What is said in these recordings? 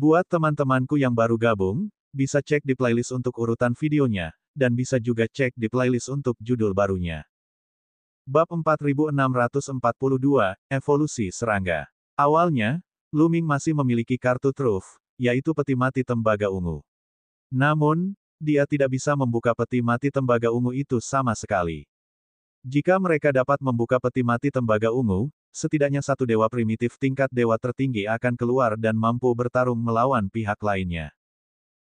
Buat teman-temanku yang baru gabung, bisa cek di playlist untuk urutan videonya, dan bisa juga cek di playlist untuk judul barunya. Bab 4642, Evolusi Serangga. Awalnya, Luming masih memiliki kartu truf, yaitu peti mati tembaga ungu. Namun, dia tidak bisa membuka peti mati tembaga ungu itu sama sekali. Jika mereka dapat membuka peti mati tembaga ungu, setidaknya satu dewa primitif tingkat dewa tertinggi akan keluar dan mampu bertarung melawan pihak lainnya.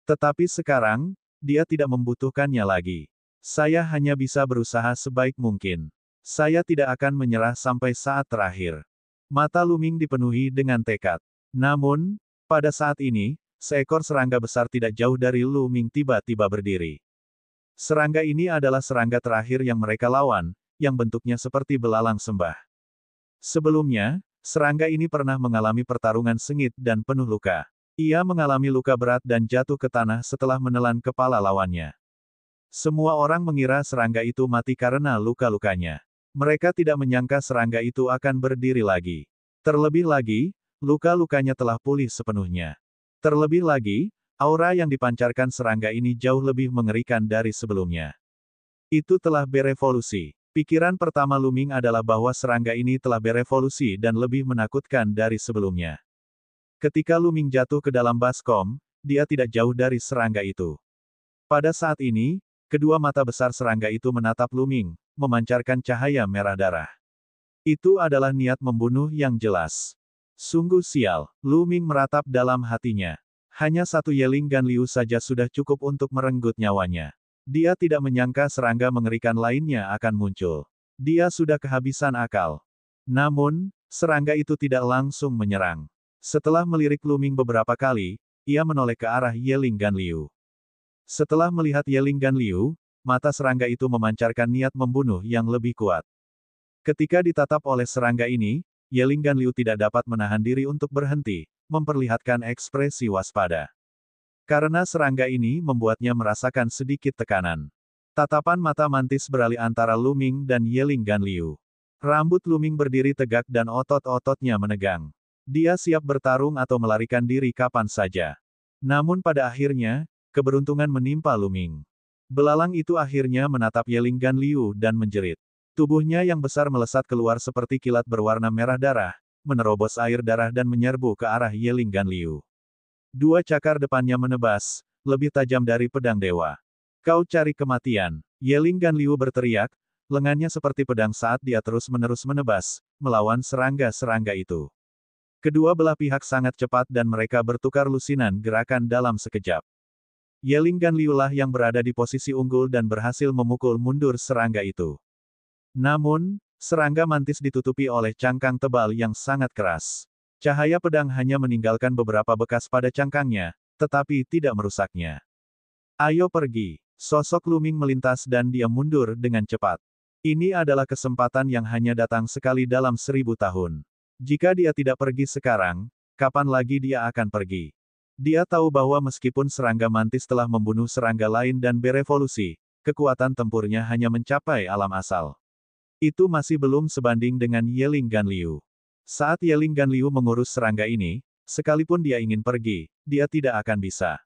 Tetapi sekarang, dia tidak membutuhkannya lagi. Saya hanya bisa berusaha sebaik mungkin. Saya tidak akan menyerah sampai saat terakhir. Mata Luming dipenuhi dengan tekad. Namun, pada saat ini, seekor serangga besar tidak jauh dari Luming tiba-tiba berdiri. Serangga ini adalah serangga terakhir yang mereka lawan, yang bentuknya seperti belalang sembah. Sebelumnya, serangga ini pernah mengalami pertarungan sengit dan penuh luka. Ia mengalami luka berat dan jatuh ke tanah setelah menelan kepala lawannya. Semua orang mengira serangga itu mati karena luka-lukanya. Mereka tidak menyangka serangga itu akan berdiri lagi. Terlebih lagi, luka-lukanya telah pulih sepenuhnya. Terlebih lagi, aura yang dipancarkan serangga ini jauh lebih mengerikan dari sebelumnya. Itu telah berevolusi. Pikiran pertama Luming adalah bahwa serangga ini telah berevolusi dan lebih menakutkan dari sebelumnya. Ketika Luming jatuh ke dalam baskom, dia tidak jauh dari serangga itu. Pada saat ini, kedua mata besar serangga itu menatap Luming, memancarkan cahaya merah darah. Itu adalah niat membunuh yang jelas. Sungguh sial, Luming meratap dalam hatinya. Hanya satu Yeling Ganliu saja sudah cukup untuk merenggut nyawanya. Dia tidak menyangka serangga mengerikan lainnya akan muncul. Dia sudah kehabisan akal. Namun, serangga itu tidak langsung menyerang. Setelah melirik Luming beberapa kali, ia menoleh ke arah Yeling Ganliu. Setelah melihat Yeling Ganliu, mata serangga itu memancarkan niat membunuh yang lebih kuat. Ketika ditatap oleh serangga ini, Yeling Ganliu tidak dapat menahan diri untuk berhenti, memperlihatkan ekspresi waspada. Karena serangga ini membuatnya merasakan sedikit tekanan. Tatapan mata mantis beralih antara Luming dan Yeling Ganliu. Rambut Luming berdiri tegak dan otot-ototnya menegang. Dia siap bertarung atau melarikan diri kapan saja. Namun pada akhirnya, keberuntungan menimpa Luming. Belalang itu akhirnya menatap Yeling Ganliu dan menjerit. Tubuhnya yang besar melesat keluar seperti kilat berwarna merah darah, menerobos air darah dan menyerbu ke arah Yeling Ganliu. Dua cakar depannya menebas, lebih tajam dari pedang dewa. Kau cari kematian. Yeling Ganliu berteriak, lengannya seperti pedang saat dia terus-menerus menebas, melawan serangga-serangga itu. Kedua belah pihak sangat cepat dan mereka bertukar lusinan gerakan dalam sekejap. Yeling Ganliu lah yang berada di posisi unggul dan berhasil memukul mundur serangga itu. Namun, serangga mantis ditutupi oleh cangkang tebal yang sangat keras. Cahaya pedang hanya meninggalkan beberapa bekas pada cangkangnya, tetapi tidak merusaknya. Ayo pergi. Sosok Luming melintas dan dia mundur dengan cepat. Ini adalah kesempatan yang hanya datang sekali dalam 1000 tahun. Jika dia tidak pergi sekarang, kapan lagi dia akan pergi? Dia tahu bahwa meskipun serangga mantis telah membunuh serangga lain dan berevolusi, kekuatan tempurnya hanya mencapai alam asal. Itu masih belum sebanding dengan Yeling Ganliu. Saat Yeling Ganliu mengurus serangga ini, sekalipun dia ingin pergi, dia tidak akan bisa.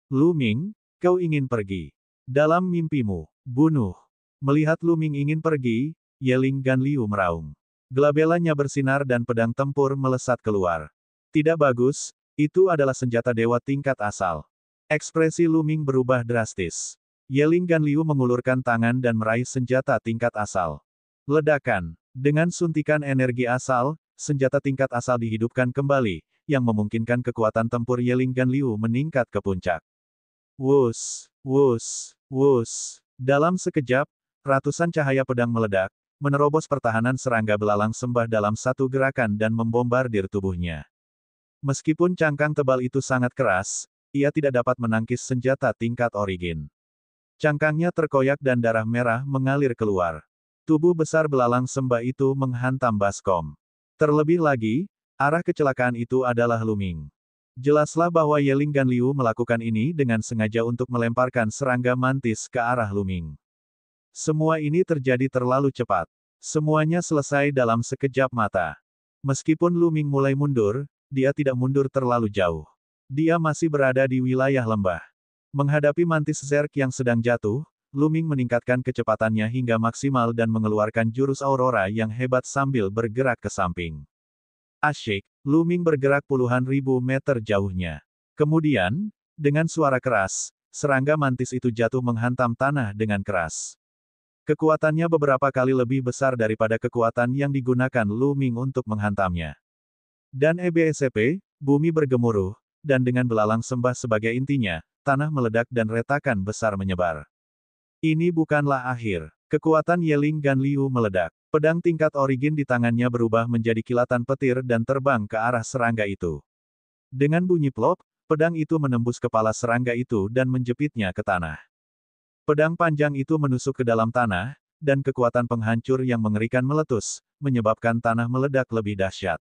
Luming, kau ingin pergi. Dalam mimpimu, bunuh. Melihat Luming ingin pergi, Yeling Ganliu meraung. Gelabelanya bersinar dan pedang tempur melesat keluar. Tidak bagus, itu adalah senjata dewa tingkat asal. Ekspresi Luming berubah drastis. Yeling Ganliu mengulurkan tangan dan meraih senjata tingkat asal. Ledakan. Dengan suntikan energi asal, senjata tingkat asal dihidupkan kembali, yang memungkinkan kekuatan tempur Yeling Ganliu meningkat ke puncak. Wus, wus, wus. Dalam sekejap, ratusan cahaya pedang meledak, menerobos pertahanan serangga belalang sembah dalam satu gerakan dan membombardir tubuhnya. Meskipun cangkang tebal itu sangat keras, ia tidak dapat menangkis senjata tingkat origin. Cangkangnya terkoyak dan darah merah mengalir keluar. Tubuh besar belalang sembah itu menghantam baskom. Terlebih lagi, arah kecelakaan itu adalah Luming. Jelaslah bahwa Yeling Ganliu melakukan ini dengan sengaja untuk melemparkan serangga mantis ke arah Luming. Semua ini terjadi terlalu cepat. Semuanya selesai dalam sekejap mata. Meskipun Luming mulai mundur, dia tidak mundur terlalu jauh. Dia masih berada di wilayah lembah. Menghadapi mantis Zerg yang sedang jatuh, Luming meningkatkan kecepatannya hingga maksimal dan mengeluarkan jurus Aurora yang hebat sambil bergerak ke samping. Asyik, Luming bergerak puluhan ribu meter jauhnya. Kemudian, dengan suara keras, serangga mantis itu jatuh menghantam tanah dengan keras. Kekuatannya beberapa kali lebih besar daripada kekuatan yang digunakan Luming untuk menghantamnya. Dan EBSCP, bumi bergemuruh, dan dengan belalang sembah sebagai intinya, tanah meledak dan retakan besar menyebar. Ini bukanlah akhir. Kekuatan Yeling Ganliu meledak. Pedang tingkat origin di tangannya berubah menjadi kilatan petir dan terbang ke arah serangga itu. Dengan bunyi plop, pedang itu menembus kepala serangga itu dan menjepitnya ke tanah. Pedang panjang itu menusuk ke dalam tanah, dan kekuatan penghancur yang mengerikan meletus, menyebabkan tanah meledak lebih dahsyat.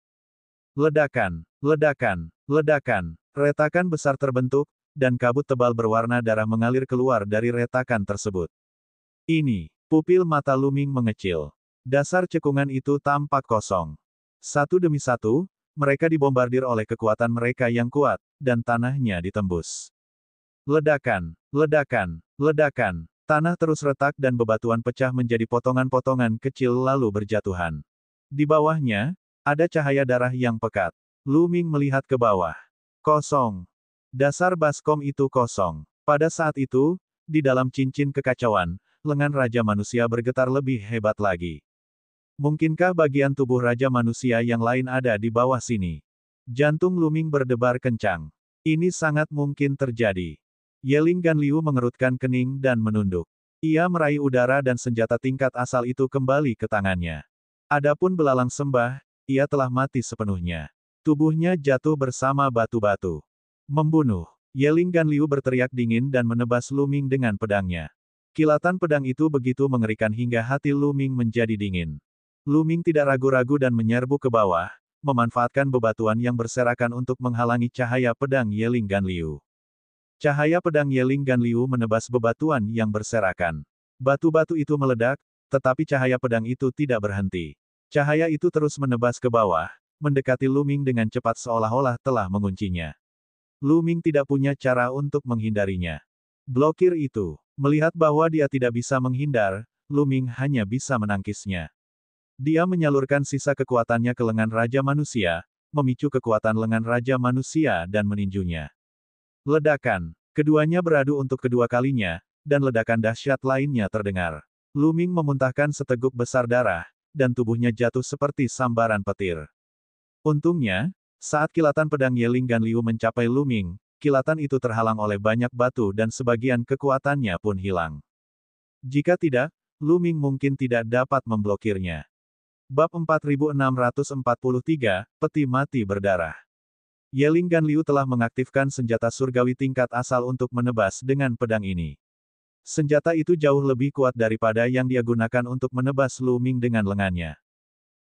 Ledakan, ledakan, ledakan, retakan besar terbentuk, dan kabut tebal berwarna darah mengalir keluar dari retakan tersebut. Ini, pupil mata Luming mengecil. Dasar cekungan itu tampak kosong. Satu demi satu, mereka dibombardir oleh kekuatan mereka yang kuat, dan tanahnya ditembus. Ledakan, ledakan, ledakan, tanah terus retak dan bebatuan pecah menjadi potongan-potongan kecil lalu berjatuhan. Di bawahnya, ada cahaya darah yang pekat. Luming melihat ke bawah. Kosong. Dasar baskom itu kosong. Pada saat itu, di dalam cincin kekacauan, lengan Raja Manusia bergetar lebih hebat lagi. Mungkinkah bagian tubuh Raja Manusia yang lain ada di bawah sini? Jantung Luming berdebar kencang. Ini sangat mungkin terjadi. Yeling Ganliu mengerutkan kening dan menunduk. Ia meraih udara dan senjata tingkat asal itu kembali ke tangannya. Adapun belalang sembah, ia telah mati sepenuhnya. Tubuhnya jatuh bersama batu-batu. Membunuh. Yeling Ganliu berteriak dingin dan menebas Luming dengan pedangnya. Kilatan pedang itu begitu mengerikan hingga hati Luming menjadi dingin. Luming tidak ragu-ragu dan menyerbu ke bawah, memanfaatkan bebatuan yang berserakan untuk menghalangi cahaya pedang Yeling Ganliu. Cahaya pedang Yeling Ganliu menebas bebatuan yang berserakan. Batu-batu itu meledak, tetapi cahaya pedang itu tidak berhenti. Cahaya itu terus menebas ke bawah, mendekati Luming dengan cepat seolah-olah telah menguncinya. Luming tidak punya cara untuk menghindarinya. Blokir itu. Melihat bahwa dia tidak bisa menghindar, Luming hanya bisa menangkisnya. Dia menyalurkan sisa kekuatannya ke lengan Raja Manusia, memicu kekuatan lengan Raja Manusia dan meninjunya. Ledakan. Keduanya beradu untuk kedua kalinya, dan ledakan dahsyat lainnya terdengar. Luming memuntahkan seteguk besar darah, dan tubuhnya jatuh seperti sambaran petir. Untungnya, saat kilatan pedang Yeling Ganliu mencapai Luming, kilatan itu terhalang oleh banyak batu dan sebagian kekuatannya pun hilang. Jika tidak, Luming mungkin tidak dapat memblokirnya. Bab 4643, Peti Mati Berdarah. Yeling Ganliu telah mengaktifkan senjata surgawi tingkat asal untuk menebas dengan pedang ini. Senjata itu jauh lebih kuat daripada yang dia gunakan untuk menebas Luming dengan lengannya.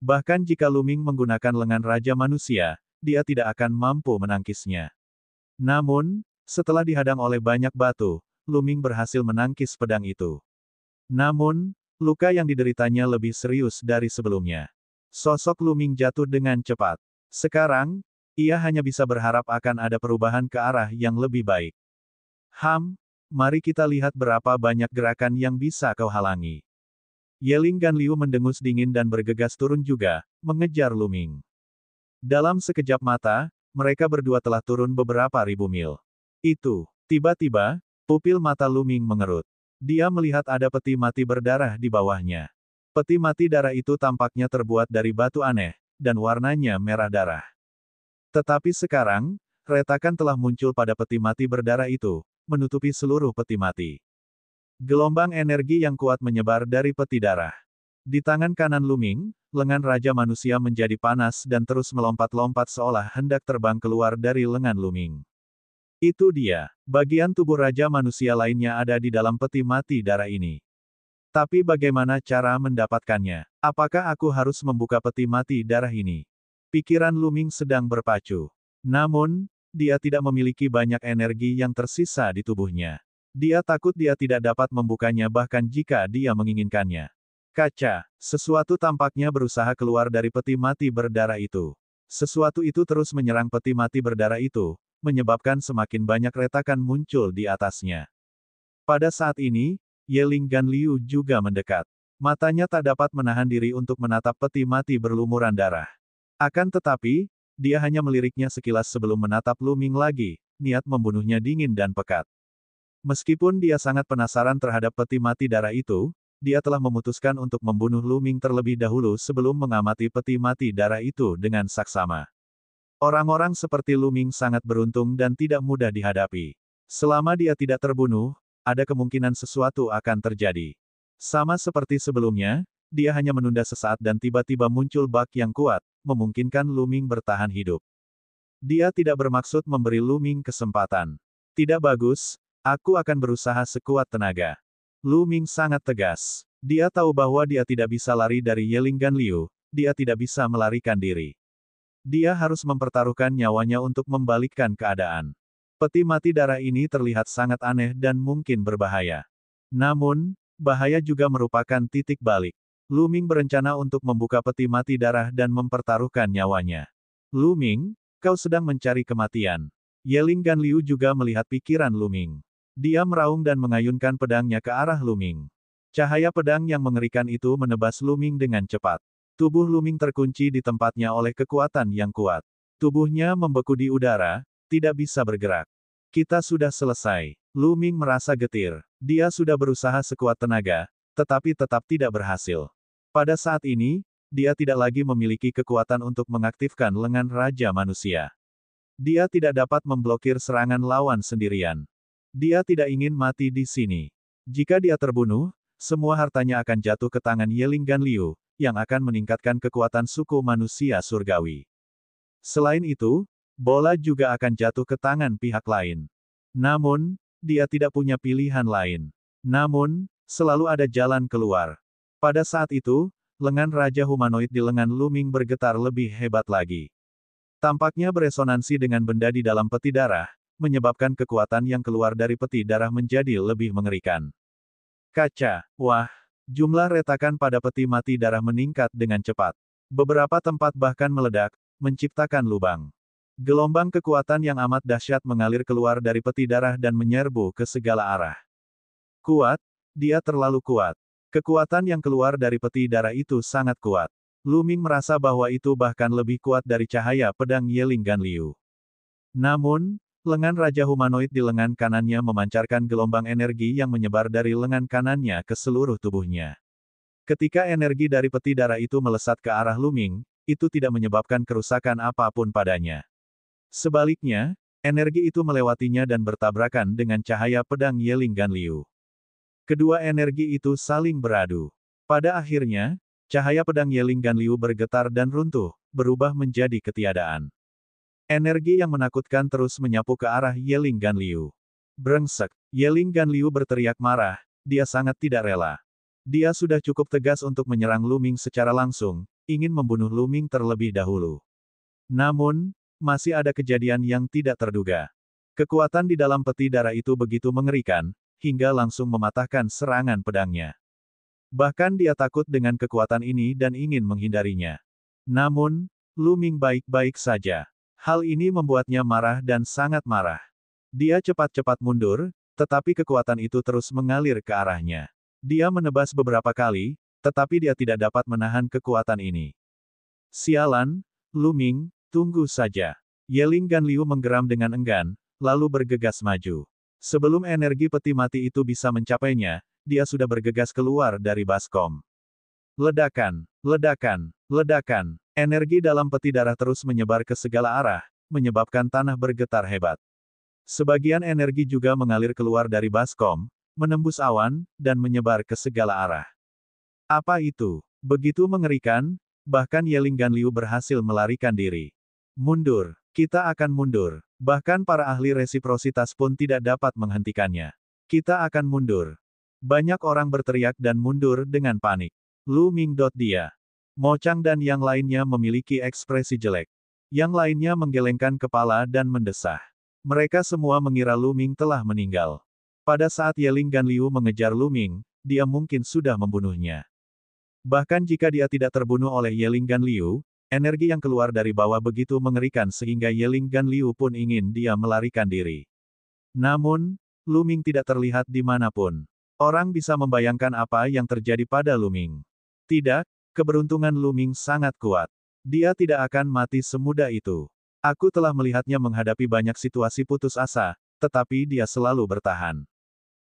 Bahkan jika Luming menggunakan lengan Raja Manusia, dia tidak akan mampu menangkisnya. Namun, setelah dihadang oleh banyak batu, Luming berhasil menangkis pedang itu. Namun, luka yang dideritanya lebih serius dari sebelumnya. Sosok Luming jatuh dengan cepat. Sekarang, ia hanya bisa berharap akan ada perubahan ke arah yang lebih baik. Mari kita lihat berapa banyak gerakan yang bisa kau halangi. Yeling Ganliu mendengus dingin dan bergegas turun juga, mengejar Luming. Dalam sekejap mata, mereka berdua telah turun beberapa ribu mil. Tiba-tiba, pupil mata Luming mengerut. Dia melihat ada peti mati berdarah di bawahnya. Peti mati darah itu tampaknya terbuat dari batu aneh, dan warnanya merah darah. Tetapi sekarang, retakan telah muncul pada peti mati berdarah itu, menutupi seluruh peti mati. Gelombang energi yang kuat menyebar dari peti darah. Di tangan kanan Luming, lengan Raja Manusia menjadi panas dan terus melompat-lompat seolah hendak terbang keluar dari lengan Luming. Itu dia. Bagian tubuh Raja Manusia lainnya ada di dalam peti mati darah ini. Tapi bagaimana cara mendapatkannya? Apakah aku harus membuka peti mati darah ini? Pikiran Luming sedang berpacu. Namun, dia tidak memiliki banyak energi yang tersisa di tubuhnya. Dia takut dia tidak dapat membukanya bahkan jika dia menginginkannya. Kaca. Sesuatu tampaknya berusaha keluar dari peti mati berdarah itu. Sesuatu itu terus menyerang peti mati berdarah itu, menyebabkan semakin banyak retakan muncul di atasnya. Pada saat ini, Yeling Ganliu juga mendekat. Matanya tak dapat menahan diri untuk menatap peti mati berlumuran darah. Akan tetapi, dia hanya meliriknya sekilas sebelum menatap Lu Ming lagi, niat membunuhnya dingin dan pekat. Meskipun dia sangat penasaran terhadap peti mati darah itu, dia telah memutuskan untuk membunuh Lu Ming terlebih dahulu sebelum mengamati peti mati darah itu dengan saksama. Orang-orang seperti Lu Ming sangat beruntung dan tidak mudah dihadapi. Selama dia tidak terbunuh, ada kemungkinan sesuatu akan terjadi. Sama seperti sebelumnya, dia hanya menunda sesaat dan tiba-tiba muncul bak yang kuat, memungkinkan Lu Ming bertahan hidup. Dia tidak bermaksud memberi Lu Ming kesempatan. Tidak bagus, aku akan berusaha sekuat tenaga. Lu Ming sangat tegas. Dia tahu bahwa dia tidak bisa lari dari Yeling Ganliu, dia tidak bisa melarikan diri. Dia harus mempertaruhkan nyawanya untuk membalikkan keadaan. Peti mati darah ini terlihat sangat aneh dan mungkin berbahaya. Namun, bahaya juga merupakan titik balik. Lu Ming berencana untuk membuka peti mati darah dan mempertaruhkan nyawanya. Lu Ming, kau sedang mencari kematian. Yeling Ganliu juga melihat pikiran Lu Ming. Dia meraung dan mengayunkan pedangnya ke arah Lu Ming. Cahaya pedang yang mengerikan itu menebas Lu Ming dengan cepat. Tubuh Lu Ming terkunci di tempatnya oleh kekuatan yang kuat. Tubuhnya membeku di udara, tidak bisa bergerak. Kita sudah selesai. Lu Ming merasa getir. Dia sudah berusaha sekuat tenaga, tetapi tetap tidak berhasil. Pada saat ini, dia tidak lagi memiliki kekuatan untuk mengaktifkan lengan Raja Manusia. Dia tidak dapat memblokir serangan lawan sendirian. Dia tidak ingin mati di sini. Jika dia terbunuh, semua hartanya akan jatuh ke tangan Yeling Ganliu, yang akan meningkatkan kekuatan suku manusia surgawi. Selain itu, bola juga akan jatuh ke tangan pihak lain. Namun, dia tidak punya pilihan lain. Namun, selalu ada jalan keluar. Pada saat itu, lengan Raja Humanoid di lengan Lu Ming bergetar lebih hebat lagi. Tampaknya beresonansi dengan benda di dalam peti darah, menyebabkan kekuatan yang keluar dari peti darah menjadi lebih mengerikan. Kaca, wah, jumlah retakan pada peti mati darah meningkat dengan cepat. Beberapa tempat bahkan meledak, menciptakan lubang. Gelombang kekuatan yang amat dahsyat mengalir keluar dari peti darah dan menyerbu ke segala arah. Kuat, dia terlalu kuat. Kekuatan yang keluar dari peti darah itu sangat kuat. Lu Ming merasa bahwa itu bahkan lebih kuat dari cahaya pedang Yeling Ganliu. Namun, lengan Raja Humanoid di lengan kanannya memancarkan gelombang energi yang menyebar dari lengan kanannya ke seluruh tubuhnya. Ketika energi dari peti darah itu melesat ke arah Lu Ming, itu tidak menyebabkan kerusakan apapun padanya. Sebaliknya, energi itu melewatinya dan bertabrakan dengan cahaya pedang Yeling Ganliu. Kedua energi itu saling beradu. Pada akhirnya, cahaya pedang Yeling Ganliu bergetar dan runtuh, berubah menjadi ketiadaan. Energi yang menakutkan terus menyapu ke arah Yeling Ganliu. Brengsek, Yeling Ganliu berteriak marah, dia sangat tidak rela. Dia sudah cukup tegas untuk menyerang Lu Ming secara langsung, ingin membunuh Lu Ming terlebih dahulu. Namun, masih ada kejadian yang tidak terduga. Kekuatan di dalam peti darah itu begitu mengerikan, hingga langsung mematahkan serangan pedangnya. Bahkan dia takut dengan kekuatan ini dan ingin menghindarinya. Namun, Lu Ming baik-baik saja. Hal ini membuatnya marah dan sangat marah. Dia cepat-cepat mundur, tetapi kekuatan itu terus mengalir ke arahnya. Dia menebas beberapa kali, tetapi dia tidak dapat menahan kekuatan ini. Sialan, Lu Ming, tunggu saja. Yeling Ganliu menggeram dengan enggan, lalu bergegas maju. Sebelum energi peti mati itu bisa mencapainya, dia sudah bergegas keluar dari baskom. Ledakan, ledakan, ledakan. Energi dalam peti darah terus menyebar ke segala arah, menyebabkan tanah bergetar hebat. Sebagian energi juga mengalir keluar dari baskom, menembus awan, dan menyebar ke segala arah. Apa itu? Begitu mengerikan, bahkan Yeling Ganliu berhasil melarikan diri. Mundur, kita akan mundur. Bahkan para ahli resiprositas pun tidak dapat menghentikannya. Kita akan mundur. Banyak orang berteriak dan mundur dengan panik. Lu Ming. Dia. Mo Chang dan yang lainnya memiliki ekspresi jelek. Yang lainnya menggelengkan kepala dan mendesah. Mereka semua mengira Lu Ming telah meninggal. Pada saat Yeling Ganliu mengejar Lu Ming, dia mungkin sudah membunuhnya. Bahkan jika dia tidak terbunuh oleh Yeling Ganliu, Energi yang keluar dari bawah begitu mengerikan sehingga Yeling Ganliu pun ingin dia melarikan diri. Namun, Lu Ming tidak terlihat di manapun. Orang bisa membayangkan apa yang terjadi pada Lu Ming. Tidak, keberuntungan Lu Ming sangat kuat. Dia tidak akan mati semudah itu. Aku telah melihatnya menghadapi banyak situasi putus asa, tetapi dia selalu bertahan.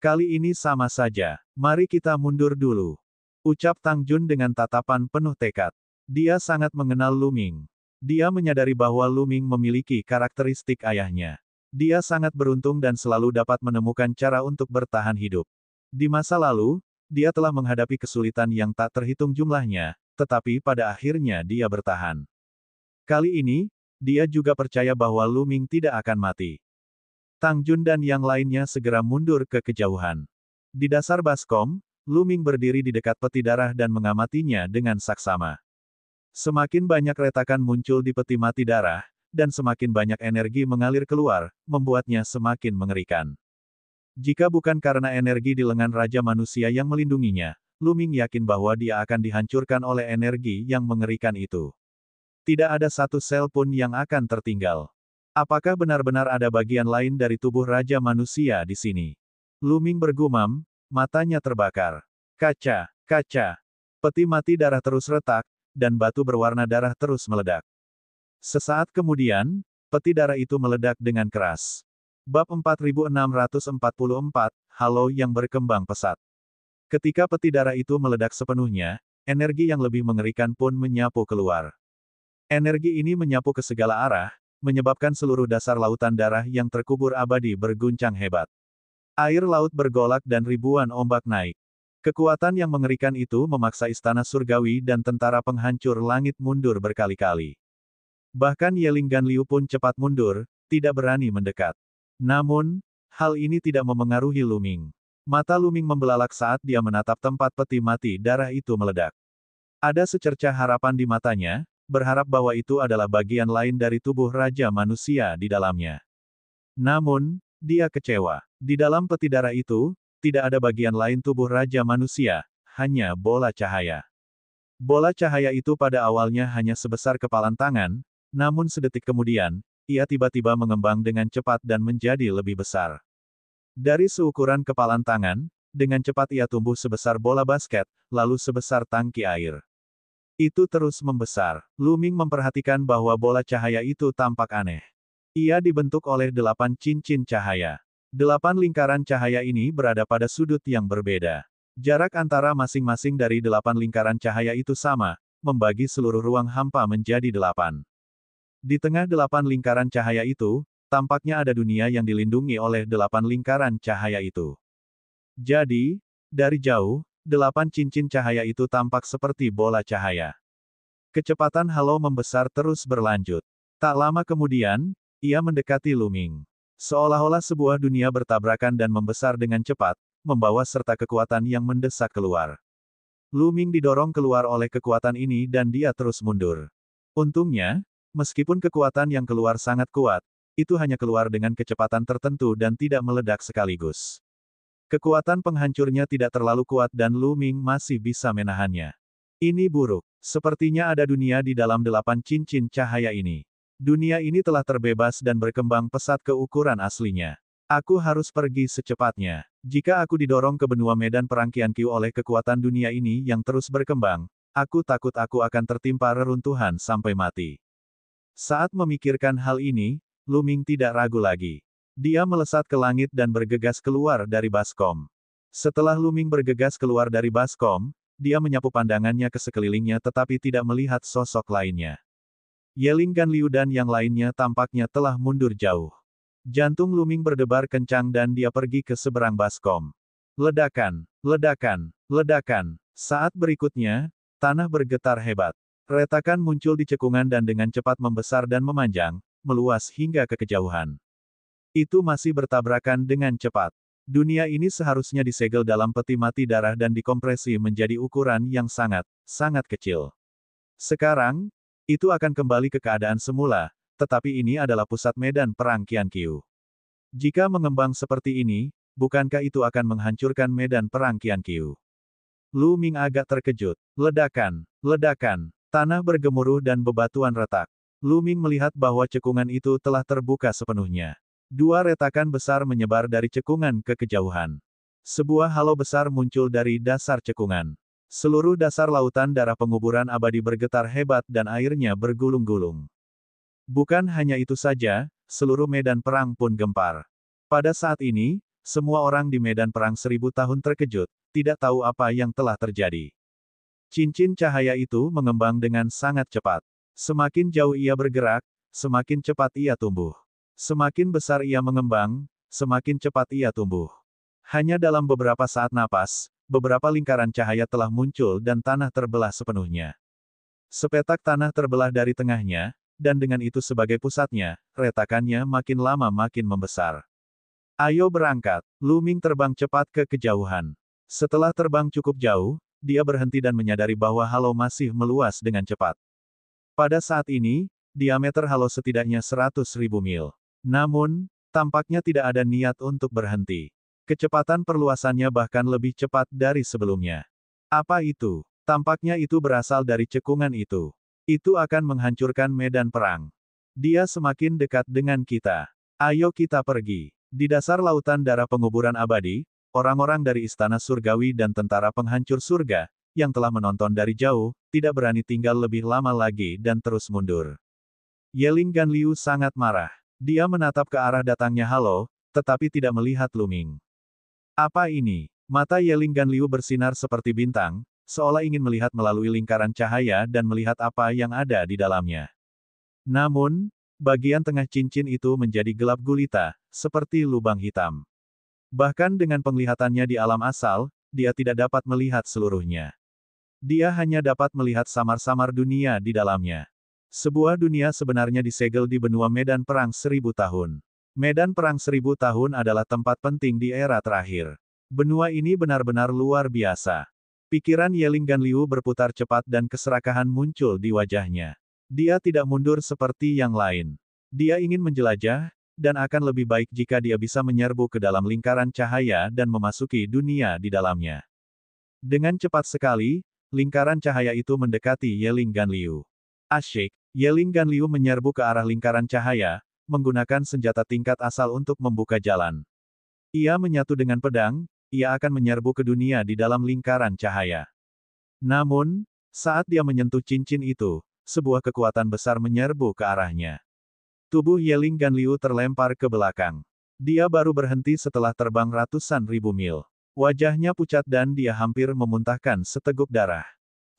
Kali ini sama saja. Mari kita mundur dulu. Ucap Tang Jun dengan tatapan penuh tekad. Dia sangat mengenal Lu Ming. Dia menyadari bahwa Lu Ming memiliki karakteristik ayahnya. Dia sangat beruntung dan selalu dapat menemukan cara untuk bertahan hidup. Di masa lalu, dia telah menghadapi kesulitan yang tak terhitung jumlahnya, tetapi pada akhirnya dia bertahan. Kali ini, dia juga percaya bahwa Lu Ming tidak akan mati. Tang Jun dan yang lainnya segera mundur ke kejauhan. Di dasar baskom, Lu Ming berdiri di dekat peti darah dan mengamatinya dengan saksama. Semakin banyak retakan muncul di peti mati darah, dan semakin banyak energi mengalir keluar, membuatnya semakin mengerikan. Jika bukan karena energi di lengan Raja Manusia yang melindunginya, Lu Ming yakin bahwa dia akan dihancurkan oleh energi yang mengerikan itu. Tidak ada satu sel pun yang akan tertinggal. Apakah benar-benar ada bagian lain dari tubuh Raja Manusia di sini? Lu Ming bergumam, matanya terbakar. Kaca, kaca. Peti mati darah terus retak, dan batu berwarna darah terus meledak. Sesaat kemudian, peti darah itu meledak dengan keras. Bab 4644, Halo yang berkembang pesat. Ketika peti darah itu meledak sepenuhnya, energi yang lebih mengerikan pun menyapu keluar. Energi ini menyapu ke segala arah, menyebabkan seluruh dasar lautan darah yang terkubur abadi berguncang hebat. Air laut bergolak dan ribuan ombak naik. Kekuatan yang mengerikan itu memaksa istana surgawi dan tentara penghancur langit mundur berkali-kali. Bahkan Yeling Ganliu pun cepat mundur, tidak berani mendekat. Namun, hal ini tidak memengaruhi Lu Ming. Mata Lu Ming membelalak saat dia menatap tempat peti mati darah itu meledak. Ada secercah harapan di matanya, berharap bahwa itu adalah bagian lain dari tubuh Raja Manusia di dalamnya. Namun, dia kecewa. Di dalam peti darah itu, tidak ada bagian lain tubuh Raja Manusia, hanya bola cahaya. Bola cahaya itu pada awalnya hanya sebesar kepalan tangan, namun sedetik kemudian, ia tiba-tiba mengembang dengan cepat dan menjadi lebih besar. Dari seukuran kepalan tangan, dengan cepat ia tumbuh sebesar bola basket, lalu sebesar tangki air. Itu terus membesar. Lu Ming memperhatikan bahwa bola cahaya itu tampak aneh. Ia dibentuk oleh 8 cincin cahaya. 8 lingkaran cahaya ini berada pada sudut yang berbeda. Jarak antara masing-masing dari 8 lingkaran cahaya itu sama, membagi seluruh ruang hampa menjadi 8. Di tengah 8 lingkaran cahaya itu, tampaknya ada dunia yang dilindungi oleh 8 lingkaran cahaya itu. Jadi, dari jauh, 8 cincin cahaya itu tampak seperti bola cahaya. Kecepatan halo membesar terus berlanjut. Tak lama kemudian, ia mendekati Lu Ming. Seolah-olah sebuah dunia bertabrakan dan membesar dengan cepat, membawa serta kekuatan yang mendesak keluar. Lu Ming didorong keluar oleh kekuatan ini dan dia terus mundur. Untungnya, meskipun kekuatan yang keluar sangat kuat, itu hanya keluar dengan kecepatan tertentu dan tidak meledak sekaligus. Kekuatan penghancurnya tidak terlalu kuat dan Lu Ming masih bisa menahannya. Ini buruk. Sepertinya ada dunia di dalam 8 cincin cahaya ini. Dunia ini telah terbebas dan berkembang pesat ke ukuran aslinya. Aku harus pergi secepatnya. Jika aku didorong ke benua medan perang Qianqiu oleh kekuatan dunia ini yang terus berkembang, aku takut aku akan tertimpa reruntuhan sampai mati. Saat memikirkan hal ini, Lu Ming tidak ragu lagi. Dia melesat ke langit dan bergegas keluar dari baskom. Setelah Lu Ming bergegas keluar dari baskom, dia menyapu pandangannya ke sekelilingnya tetapi tidak melihat sosok lainnya. Yeling Ganliu dan yang lainnya tampaknya telah mundur jauh. Jantung Lu Ming berdebar kencang dan dia pergi ke seberang baskom. Ledakan, ledakan, ledakan. Saat berikutnya, tanah bergetar hebat. Retakan muncul di cekungan dan dengan cepat membesar dan memanjang, meluas hingga ke kejauhan. Itu masih bertabrakan dengan cepat. Dunia ini seharusnya disegel dalam peti mati darah dan dikompresi menjadi ukuran yang sangat, sangat kecil. Sekarang, itu akan kembali ke keadaan semula, tetapi ini adalah pusat medan perang Qianqiu. Jika mengembang seperti ini, bukankah itu akan menghancurkan medan perang Qianqiu? Lu Ming agak terkejut. Ledakan, ledakan. Tanah bergemuruh dan bebatuan retak. Lu Ming melihat bahwa cekungan itu telah terbuka sepenuhnya. Dua retakan besar menyebar dari cekungan ke kejauhan. Sebuah halo besar muncul dari dasar cekungan. Seluruh dasar lautan darah penguburan abadi bergetar hebat dan airnya bergulung-gulung. Bukan hanya itu saja, seluruh medan perang pun gempar. Pada saat ini, semua orang di medan perang 1000 tahun terkejut, tidak tahu apa yang telah terjadi. Cincin cahaya itu mengembang dengan sangat cepat. Semakin jauh ia bergerak, semakin cepat ia tumbuh. Semakin besar ia mengembang, semakin cepat ia tumbuh. Hanya dalam beberapa saat napas, beberapa lingkaran cahaya telah muncul dan tanah terbelah sepenuhnya. Sepetak tanah terbelah dari tengahnya, dan dengan itu sebagai pusatnya, retakannya makin lama makin membesar. Ayo berangkat, Lu Ming terbang cepat ke kejauhan. Setelah terbang cukup jauh, dia berhenti dan menyadari bahwa halo masih meluas dengan cepat. Pada saat ini, diameter halo setidaknya 100.000 mil. Namun, tampaknya tidak ada niat untuk berhenti. Kecepatan perluasannya bahkan lebih cepat dari sebelumnya. Apa itu? Tampaknya itu berasal dari cekungan itu. Itu akan menghancurkan medan perang. Dia semakin dekat dengan kita. Ayo kita pergi. Di dasar lautan darah penguburan abadi, orang-orang dari istana surgawi dan tentara penghancur surga, yang telah menonton dari jauh, tidak berani tinggal lebih lama lagi dan terus mundur. Yeling Ganliu sangat marah. Dia menatap ke arah datangnya halo, tetapi tidak melihat Lu Ming. Apa ini? Mata Yeling Ganliu bersinar seperti bintang, seolah ingin melihat melalui lingkaran cahaya dan melihat apa yang ada di dalamnya. Namun, bagian tengah cincin itu menjadi gelap gulita, seperti lubang hitam. Bahkan dengan penglihatannya di alam asal, dia tidak dapat melihat seluruhnya. Dia hanya dapat melihat samar-samar dunia di dalamnya. Sebuah dunia sebenarnya disegel di benua medan perang 1000 tahun. Medan perang 1000 tahun adalah tempat penting di era terakhir. Benua ini benar-benar luar biasa. Pikiran Yeling Ganliu berputar cepat dan keserakahan muncul di wajahnya. Dia tidak mundur seperti yang lain. Dia ingin menjelajah, dan akan lebih baik jika dia bisa menyerbu ke dalam lingkaran cahaya dan memasuki dunia di dalamnya. Dengan cepat sekali, lingkaran cahaya itu mendekati Yeling Ganliu. Asyik, Yeling Ganliu menyerbu ke arah lingkaran cahaya, menggunakan senjata tingkat asal untuk membuka jalan. Ia menyatu dengan pedang, ia akan menyerbu ke dunia di dalam lingkaran cahaya. Namun, saat dia menyentuh cincin itu, sebuah kekuatan besar menyerbu ke arahnya. Tubuh Yeling Ganliu terlempar ke belakang. Dia baru berhenti setelah terbang ratusan ribu mil. Wajahnya pucat dan dia hampir memuntahkan seteguk darah.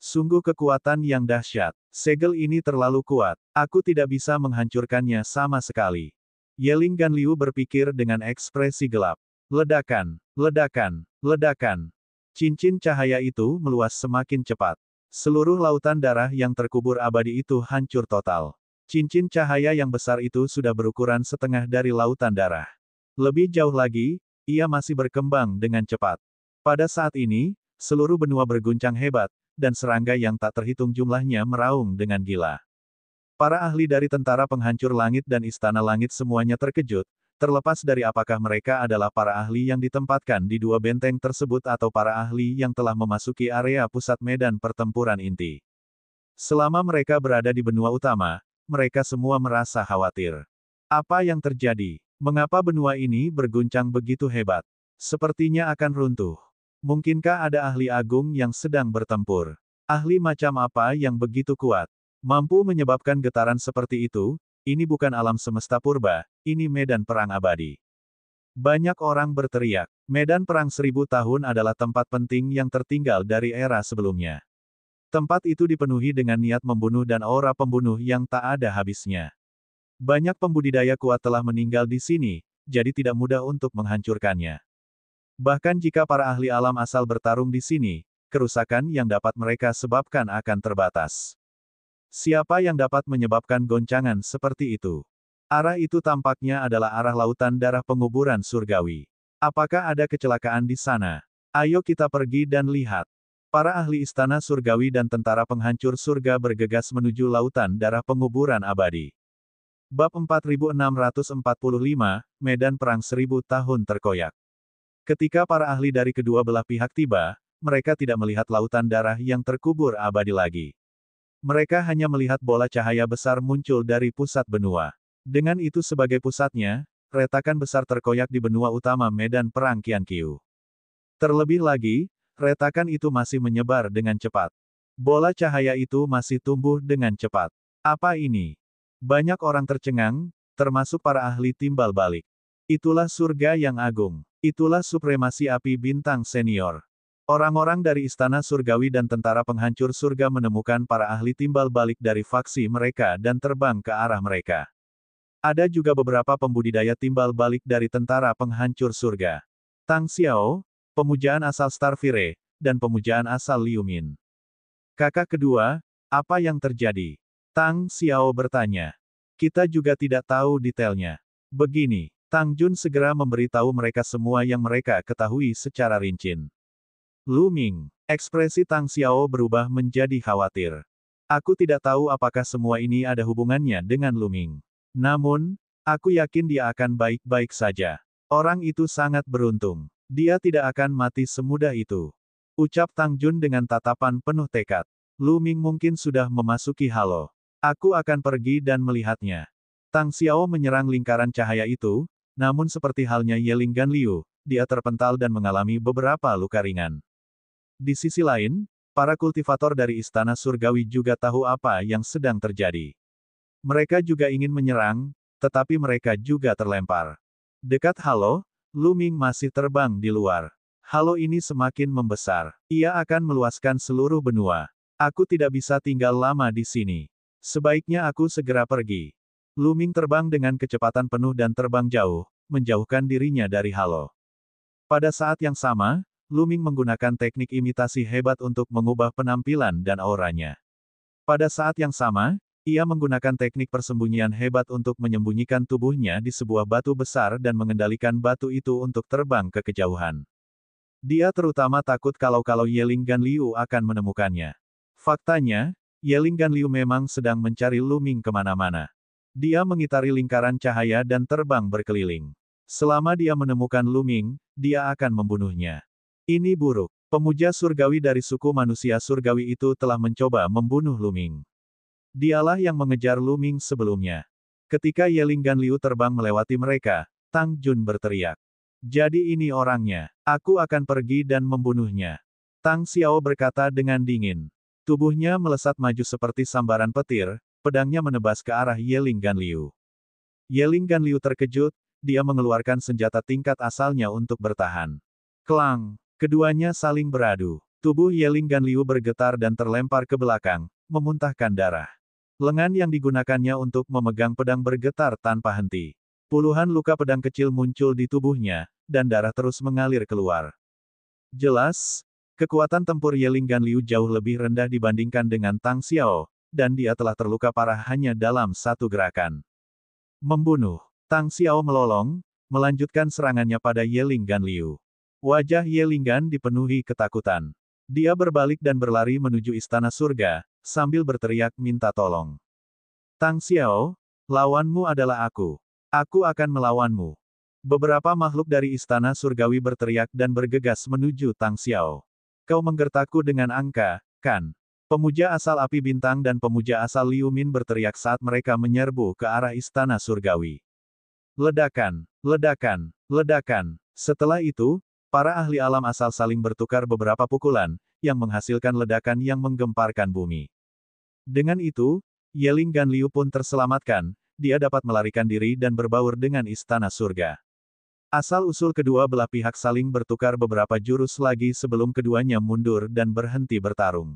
Sungguh kekuatan yang dahsyat. Segel ini terlalu kuat. Aku tidak bisa menghancurkannya sama sekali. Yeling Ganliu berpikir dengan ekspresi gelap. Ledakan, ledakan, ledakan. Cincin cahaya itu meluas semakin cepat. Seluruh lautan darah yang terkubur abadi itu hancur total. Cincin cahaya yang besar itu sudah berukuran setengah dari lautan darah. Lebih jauh lagi, ia masih berkembang dengan cepat. Pada saat ini, seluruh benua berguncang hebat, dan serangga yang tak terhitung jumlahnya meraung dengan gila. Para ahli dari tentara penghancur langit dan istana langit semuanya terkejut, terlepas dari apakah mereka adalah para ahli yang ditempatkan di dua benteng tersebut atau para ahli yang telah memasuki area pusat medan pertempuran inti. Selama mereka berada di benua utama, mereka semua merasa khawatir. Apa yang terjadi? Mengapa benua ini berguncang begitu hebat? Sepertinya akan runtuh. Mungkinkah ada ahli agung yang sedang bertempur? Ahli macam apa yang begitu kuat? Mampu menyebabkan getaran seperti itu? Ini bukan alam semesta purba, ini medan perang abadi. Banyak orang berteriak, medan perang 1000 tahun adalah tempat penting yang tertinggal dari era sebelumnya. Tempat itu dipenuhi dengan niat membunuh dan aura pembunuh yang tak ada habisnya. Banyak pembudidaya kuat telah meninggal di sini, jadi tidak mudah untuk menghancurkannya. Bahkan jika para ahli alam asal bertarung di sini, kerusakan yang dapat mereka sebabkan akan terbatas. Siapa yang dapat menyebabkan goncangan seperti itu? Arah itu tampaknya adalah arah lautan darah penguburan surgawi. Apakah ada kecelakaan di sana? Ayo kita pergi dan lihat. Para ahli istana surgawi dan tentara penghancur surga bergegas menuju lautan darah penguburan abadi. Bab 4645, Medan Perang 1000 Tahun Terkoyak. Ketika para ahli dari kedua belah pihak tiba, mereka tidak melihat lautan darah yang terkubur abadi lagi. Mereka hanya melihat bola cahaya besar muncul dari pusat benua. Dengan itu sebagai pusatnya, retakan besar terkoyak di benua utama medan perang Qianqiu. Terlebih lagi, retakan itu masih menyebar dengan cepat. Bola cahaya itu masih tumbuh dengan cepat. Apa ini? Banyak orang tercengang, termasuk para ahli timbal balik. Itulah surga yang agung. Itulah supremasi api bintang senior. Orang-orang dari istana surgawi dan tentara penghancur surga menemukan para ahli timbal balik dari faksi mereka dan terbang ke arah mereka. Ada juga beberapa pembudidaya timbal balik dari tentara penghancur surga. Tang Xiao, pemujaan asal Starfire, dan pemujaan asal Liu Min. Kakak kedua, apa yang terjadi? Tang Xiao bertanya. Kita juga tidak tahu detailnya. Begini, Tang Jun segera memberitahu mereka semua yang mereka ketahui secara rinci. Lu Ming, ekspresi Tang Xiao berubah menjadi khawatir. Aku tidak tahu apakah semua ini ada hubungannya dengan Lu Ming. Namun, aku yakin dia akan baik-baik saja. Orang itu sangat beruntung. Dia tidak akan mati semudah itu. Ucap Tang Jun dengan tatapan penuh tekad. Lu Ming mungkin sudah memasuki halo. Aku akan pergi dan melihatnya. Tang Xiao menyerang lingkaran cahaya itu, namun seperti halnya Yeling Ganliu, dia terpental dan mengalami beberapa luka ringan. Di sisi lain, para kultivator dari Istana Surgawi juga tahu apa yang sedang terjadi. Mereka juga ingin menyerang, tetapi mereka juga terlempar. Dekat halo, Lu Ming masih terbang di luar. Halo ini semakin membesar. Ia akan meluaskan seluruh benua. Aku tidak bisa tinggal lama di sini. Sebaiknya aku segera pergi. Lu Ming terbang dengan kecepatan penuh dan terbang jauh, menjauhkan dirinya dari halo. Pada saat yang sama, Lu Ming menggunakan teknik imitasi hebat untuk mengubah penampilan dan auranya. Pada saat yang sama, ia menggunakan teknik persembunyian hebat untuk menyembunyikan tubuhnya di sebuah batu besar dan mengendalikan batu itu untuk terbang ke kejauhan. Dia terutama takut kalau Yeling Ganliu akan menemukannya. Faktanya, Yeling Ganliu memang sedang mencari Lu Ming kemana-mana. Dia mengitari lingkaran cahaya dan terbang berkeliling. Selama dia menemukan Lu Ming, dia akan membunuhnya. Ini buruk. Pemuja surgawi dari suku manusia surgawi itu telah mencoba membunuh Lu Ming. Dialah yang mengejar Lu Ming sebelumnya. Ketika Yeling Ganliu terbang melewati mereka, Tang Jun berteriak. Jadi ini orangnya. Aku akan pergi dan membunuhnya. Tang Xiao berkata dengan dingin. Tubuhnya melesat maju seperti sambaran petir, pedangnya menebas ke arah Yeling Ganliu. Yeling Ganliu terkejut, dia mengeluarkan senjata tingkat asalnya untuk bertahan. Klang! Keduanya saling beradu. Tubuh Yeling Ganliu bergetar dan terlempar ke belakang, memuntahkan darah. Lengan yang digunakannya untuk memegang pedang bergetar tanpa henti. Puluhan luka pedang kecil muncul di tubuhnya, dan darah terus mengalir keluar. Jelas, kekuatan tempur Yeling Ganliu jauh lebih rendah dibandingkan dengan Tang Xiao, dan dia telah terluka parah hanya dalam satu gerakan. Membunuh. Tang Xiao melolong, melanjutkan serangannya pada Yeling Ganliu. Wajah Yelingan dipenuhi ketakutan. Dia berbalik dan berlari menuju istana surga, sambil berteriak minta tolong. Tang Xiao, lawanmu adalah aku. Aku akan melawanmu. Beberapa makhluk dari istana surgawi berteriak dan bergegas menuju Tang Xiao. Kau menggertakku dengan angka, kan? Pemuja asal api bintang dan pemuja asal Liu Min berteriak saat mereka menyerbu ke arah istana surgawi. Ledakan, ledakan, ledakan. Setelah itu, para ahli alam asal saling bertukar beberapa pukulan, yang menghasilkan ledakan yang menggemparkan bumi. Dengan itu, Yeling Ganliu pun terselamatkan, dia dapat melarikan diri dan berbaur dengan istana surga. Asal-usul kedua belah pihak saling bertukar beberapa jurus lagi sebelum keduanya mundur dan berhenti bertarung.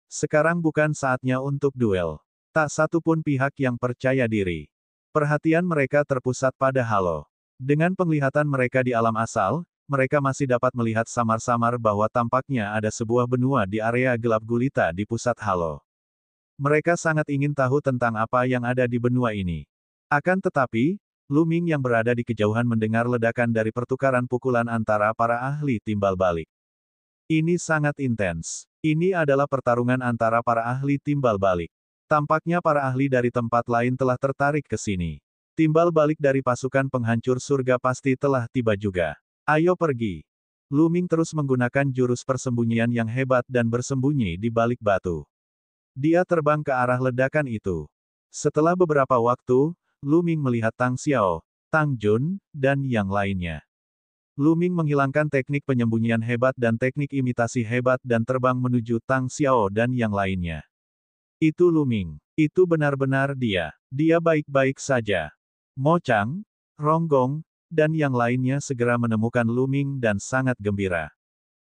Sekarang bukan saatnya untuk duel. Tak satu pun pihak yang percaya diri. Perhatian mereka terpusat pada halo. Dengan penglihatan mereka di alam asal, mereka masih dapat melihat samar-samar bahwa tampaknya ada sebuah benua di area gelap gulita di pusat halo. Mereka sangat ingin tahu tentang apa yang ada di benua ini. Akan tetapi, Lu Ming yang berada di kejauhan mendengar ledakan dari pertukaran pukulan antara para ahli timbal balik. Ini sangat intens. Ini adalah pertarungan antara para ahli timbal balik. Tampaknya para ahli dari tempat lain telah tertarik ke sini. Timbal balik dari pasukan penghancur surga pasti telah tiba juga. Ayo pergi. Lu Ming terus menggunakan jurus persembunyian yang hebat dan bersembunyi di balik batu. Dia terbang ke arah ledakan itu. Setelah beberapa waktu, Lu Ming melihat Tang Xiao, Tang Jun, dan yang lainnya. Lu Ming menghilangkan teknik penyembunyian hebat dan teknik imitasi hebat dan terbang menuju Tang Xiao dan yang lainnya. Itu Lu Ming. Itu benar-benar dia. Dia baik-baik saja. Mo Chang, Ronggong, dan yang lainnya segera menemukan Lu Ming dan sangat gembira.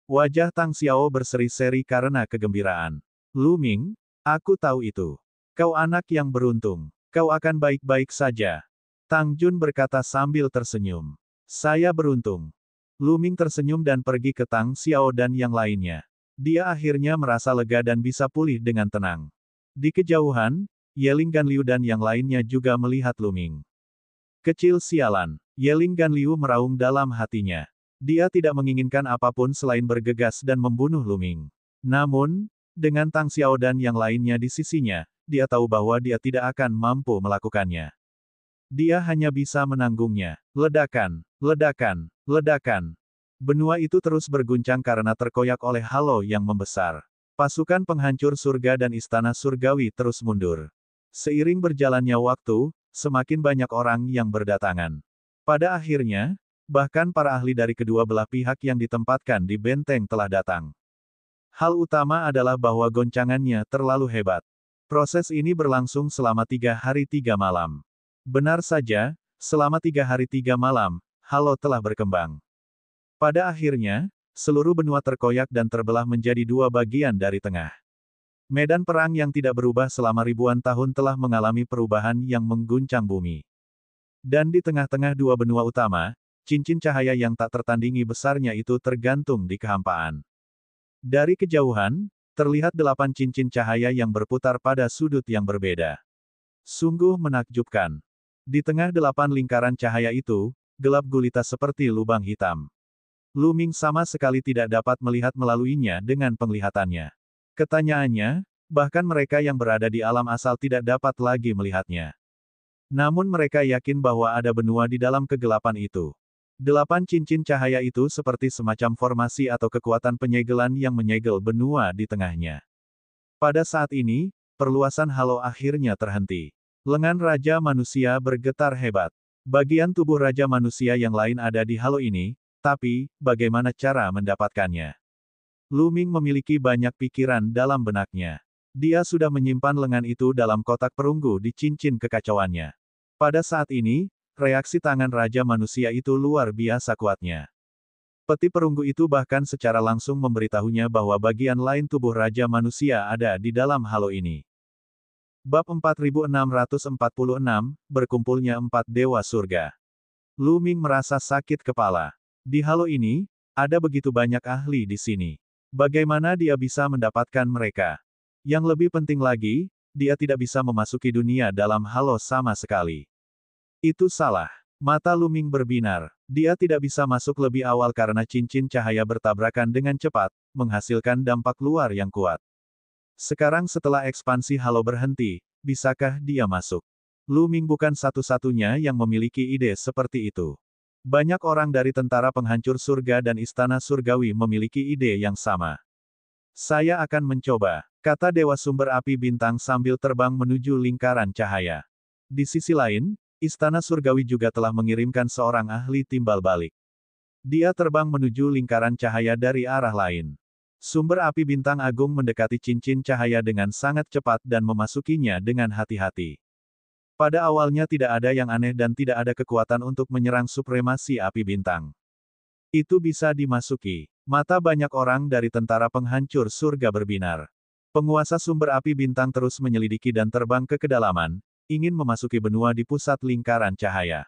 Wajah Tang Xiao berseri-seri karena kegembiraan. Lu Ming, aku tahu itu. Kau anak yang beruntung. Kau akan baik-baik saja. Tang Jun berkata sambil tersenyum. Saya beruntung. Lu Ming tersenyum dan pergi ke Tang Xiao dan yang lainnya. Dia akhirnya merasa lega dan bisa pulih dengan tenang. Di kejauhan, Yeling Ganliu dan yang lainnya juga melihat Lu Ming. Kecil sialan. Yeling Ganliu meraung dalam hatinya. Dia tidak menginginkan apapun selain bergegas dan membunuh Lu Ming. Namun, dengan Tang Xiao dan yang lainnya di sisinya, dia tahu bahwa dia tidak akan mampu melakukannya. Dia hanya bisa menanggungnya. Ledakan, ledakan, ledakan. Benua itu terus berguncang karena terkoyak oleh halo yang membesar. Pasukan penghancur surga dan istana surgawi terus mundur. Seiring berjalannya waktu, semakin banyak orang yang berdatangan. Pada akhirnya, bahkan para ahli dari kedua belah pihak yang ditempatkan di benteng telah datang. Hal utama adalah bahwa goncangannya terlalu hebat. Proses ini berlangsung selama 3 hari 3 malam. Benar saja, selama 3 hari 3 malam, halo telah berkembang. Pada akhirnya, seluruh benua terkoyak dan terbelah menjadi 2 bagian dari tengah. Medan perang yang tidak berubah selama ribuan tahun telah mengalami perubahan yang mengguncang bumi. Dan di tengah-tengah 2 benua utama, cincin cahaya yang tak tertandingi besarnya itu tergantung di kehampaan. Dari kejauhan, terlihat 8 cincin cahaya yang berputar pada sudut yang berbeda. Sungguh menakjubkan. Di tengah 8 lingkaran cahaya itu, gelap gulita seperti lubang hitam. Lu Ming sama sekali tidak dapat melihat melaluinya dengan penglihatannya. Ketanyaannya, bahkan mereka yang berada di alam asal tidak dapat lagi melihatnya. Namun mereka yakin bahwa ada benua di dalam kegelapan itu. 8 cincin cahaya itu seperti semacam formasi atau kekuatan penyegelan yang menyegel benua di tengahnya. Pada saat ini, perluasan halo akhirnya terhenti. Lengan Raja Manusia bergetar hebat. Bagian tubuh Raja Manusia yang lain ada di halo ini, tapi, bagaimana cara mendapatkannya? Lu Ming memiliki banyak pikiran dalam benaknya. Dia sudah menyimpan lengan itu dalam kotak perunggu di cincin kekacauannya. Pada saat ini, reaksi tangan Raja Manusia itu luar biasa kuatnya. Peti perunggu itu bahkan secara langsung memberitahunya bahwa bagian lain tubuh Raja Manusia ada di dalam halo ini. Bab 4646, Berkumpulnya 4 Dewa Surga. Lu Ming merasa sakit kepala. Di halo ini, ada begitu banyak ahli di sini. Bagaimana dia bisa mendapatkan mereka? Yang lebih penting lagi, dia tidak bisa memasuki dunia dalam halo sama sekali. Itu salah. Mata Lu Ming berbinar. Dia tidak bisa masuk lebih awal karena cincin cahaya bertabrakan dengan cepat, menghasilkan dampak luar yang kuat. Sekarang setelah ekspansi halo berhenti, bisakah dia masuk? Lu Ming bukan satu-satunya yang memiliki ide seperti itu. Banyak orang dari tentara penghancur surga dan istana surgawi memiliki ide yang sama. Saya akan mencoba, kata Dewa Sumber Api Bintang sambil terbang menuju lingkaran cahaya. Di sisi lain, Istana Surgawi juga telah mengirimkan seorang ahli timbal balik. Dia terbang menuju lingkaran cahaya dari arah lain. Sumber api bintang agung mendekati cincin cahaya dengan sangat cepat dan memasukinya dengan hati-hati. Pada awalnya tidak ada yang aneh dan tidak ada kekuatan untuk menyerang supremasi api bintang. Itu bisa dimasuki. Mata banyak orang dari tentara penghancur surga berbinar. Penguasa sumber api bintang terus menyelidiki dan terbang ke kedalaman, ingin memasuki benua di pusat lingkaran cahaya.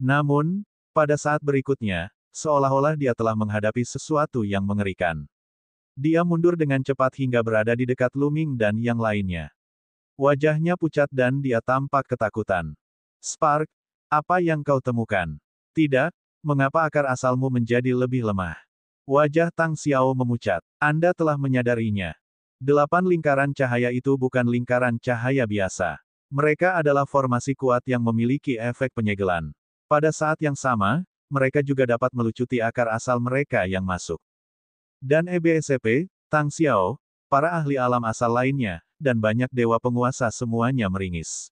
Namun, pada saat berikutnya, seolah-olah dia telah menghadapi sesuatu yang mengerikan. Dia mundur dengan cepat hingga berada di dekat Lu Ming dan yang lainnya. Wajahnya pucat dan dia tampak ketakutan. Spark, apa yang kau temukan? Tidak, mengapa akar asalmu menjadi lebih lemah? Wajah Tang Xiao memucat. Anda telah menyadarinya. 8 lingkaran cahaya itu bukan lingkaran cahaya biasa. Mereka adalah formasi kuat yang memiliki efek penyegelan. Pada saat yang sama, mereka juga dapat melucuti akar asal mereka yang masuk. Dan EBSP, Tang Xiao, para ahli alam asal lainnya, dan banyak dewa penguasa semuanya meringis.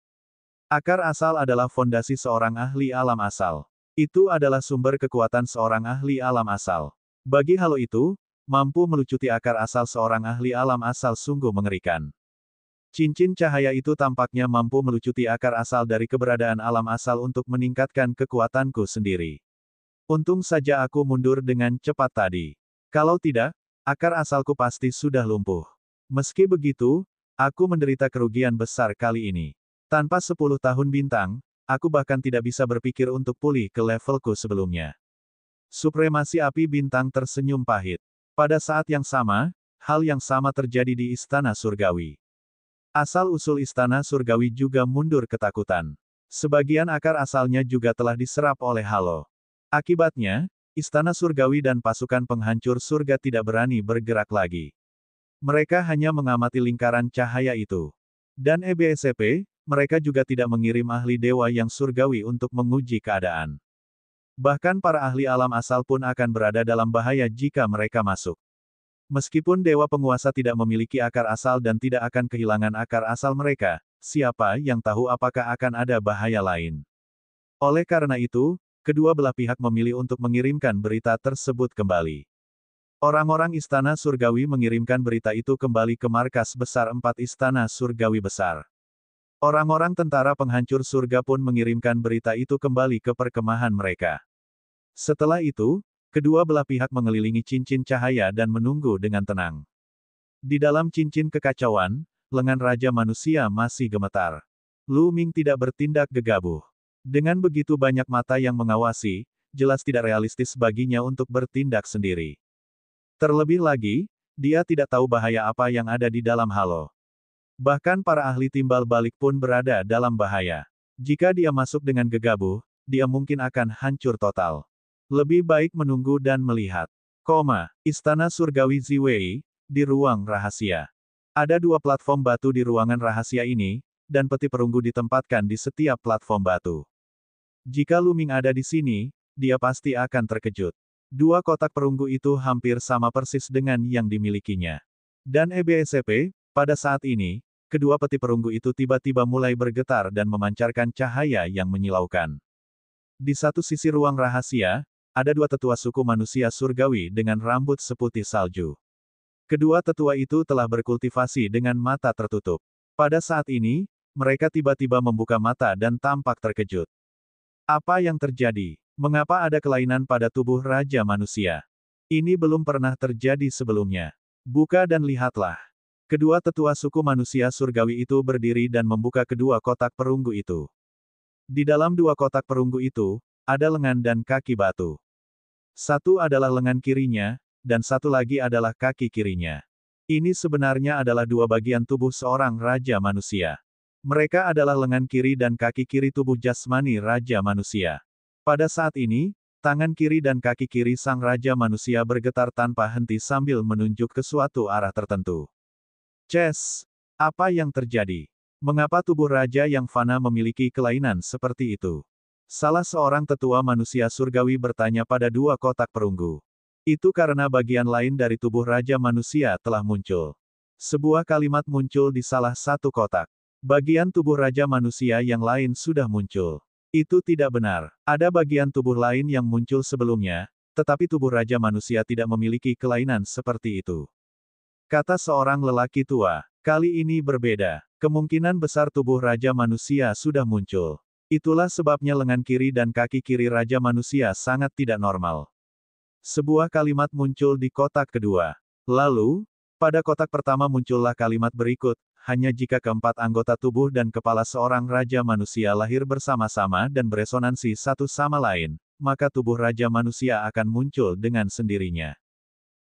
Akar asal adalah fondasi seorang ahli alam asal. Itu adalah sumber kekuatan seorang ahli alam asal. Bagi halo itu, mampu melucuti akar asal seorang ahli alam asal sungguh mengerikan. Cincin cahaya itu tampaknya mampu melucuti akar asal dari keberadaan alam asal untuk meningkatkan kekuatanku sendiri. Untung saja aku mundur dengan cepat tadi. Kalau tidak, akar asalku pasti sudah lumpuh. Meski begitu, aku menderita kerugian besar kali ini. Tanpa 10 tahun bintang, aku bahkan tidak bisa berpikir untuk pulih ke levelku sebelumnya. Supremasi api bintang tersenyum pahit. Pada saat yang sama, hal yang sama terjadi di Istana Surgawi. Asal-usul Istana Surgawi juga mundur ketakutan. Sebagian akar asalnya juga telah diserap oleh halo. Akibatnya, Istana Surgawi dan pasukan penghancur surga tidak berani bergerak lagi. Mereka hanya mengamati lingkaran cahaya itu. Dan EBSCP, mereka juga tidak mengirim ahli dewa yang surgawi untuk menguji keadaan. Bahkan para ahli alam asal pun akan berada dalam bahaya jika mereka masuk. Meskipun dewa penguasa tidak memiliki akar asal dan tidak akan kehilangan akar asal mereka, siapa yang tahu apakah akan ada bahaya lain. Oleh karena itu, kedua belah pihak memilih untuk mengirimkan berita tersebut kembali. Orang-orang Istana Surgawi mengirimkan berita itu kembali ke markas besar 4 Istana Surgawi besar. Orang-orang tentara penghancur surga pun mengirimkan berita itu kembali ke perkemahan mereka. Setelah itu, kedua belah pihak mengelilingi cincin cahaya dan menunggu dengan tenang. Di dalam cincin kekacauan, lengan Raja Manusia masih gemetar. Lu Ming tidak bertindak gegabah. Dengan begitu banyak mata yang mengawasi, jelas tidak realistis baginya untuk bertindak sendiri. Terlebih lagi, dia tidak tahu bahaya apa yang ada di dalam halo. Bahkan para ahli timbal balik pun berada dalam bahaya. Jika dia masuk dengan gegabah, dia mungkin akan hancur total. Lebih baik menunggu dan melihat. Istana Surgawi Ziwei, di ruang rahasia. Ada 2 platform batu di ruangan rahasia ini, dan peti perunggu ditempatkan di setiap platform batu. Jika Lu Ming ada di sini, dia pasti akan terkejut. 2 kotak perunggu itu hampir sama persis dengan yang dimilikinya. Dan EBSCP, pada saat ini, kedua peti perunggu itu tiba-tiba mulai bergetar dan memancarkan cahaya yang menyilaukan. Di satu sisi ruang rahasia, ada 2 tetua suku manusia surgawi dengan rambut seputih salju. Kedua tetua itu telah berkultivasi dengan mata tertutup. Pada saat ini, mereka tiba-tiba membuka mata dan tampak terkejut. Apa yang terjadi? Mengapa ada kelainan pada tubuh Raja Manusia? Ini belum pernah terjadi sebelumnya. Buka dan lihatlah. Kedua tetua suku manusia surgawi itu berdiri dan membuka kedua kotak perunggu itu. Di dalam 2 kotak perunggu itu, ada lengan dan kaki batu. Satu adalah lengan kirinya, dan satu lagi adalah kaki kirinya. Ini sebenarnya adalah 2 bagian tubuh seorang Raja Manusia. Mereka adalah lengan kiri dan kaki kiri tubuh jasmani Raja Manusia. Pada saat ini, tangan kiri dan kaki kiri sang Raja Manusia bergetar tanpa henti sambil menunjuk ke suatu arah tertentu. Apa yang terjadi? Mengapa tubuh Raja yang fana memiliki kelainan seperti itu? Salah seorang tetua manusia surgawi bertanya pada 2 kotak perunggu. Itu karena bagian lain dari tubuh Raja Manusia telah muncul. Sebuah kalimat muncul di salah satu kotak. Bagian tubuh Raja Manusia yang lain sudah muncul. Itu tidak benar. Ada bagian tubuh lain yang muncul sebelumnya, tetapi tubuh Raja Manusia tidak memiliki kelainan seperti itu. Kata seorang lelaki tua, kali ini berbeda. Kemungkinan besar tubuh Raja Manusia sudah muncul. Itulah sebabnya lengan kiri dan kaki kiri Raja Manusia sangat tidak normal. Sebuah kalimat muncul di kotak kedua. Lalu, pada kotak pertama muncullah kalimat berikut, hanya jika keempat anggota tubuh dan kepala seorang Raja Manusia lahir bersama-sama dan beresonansi satu sama lain, maka tubuh Raja Manusia akan muncul dengan sendirinya.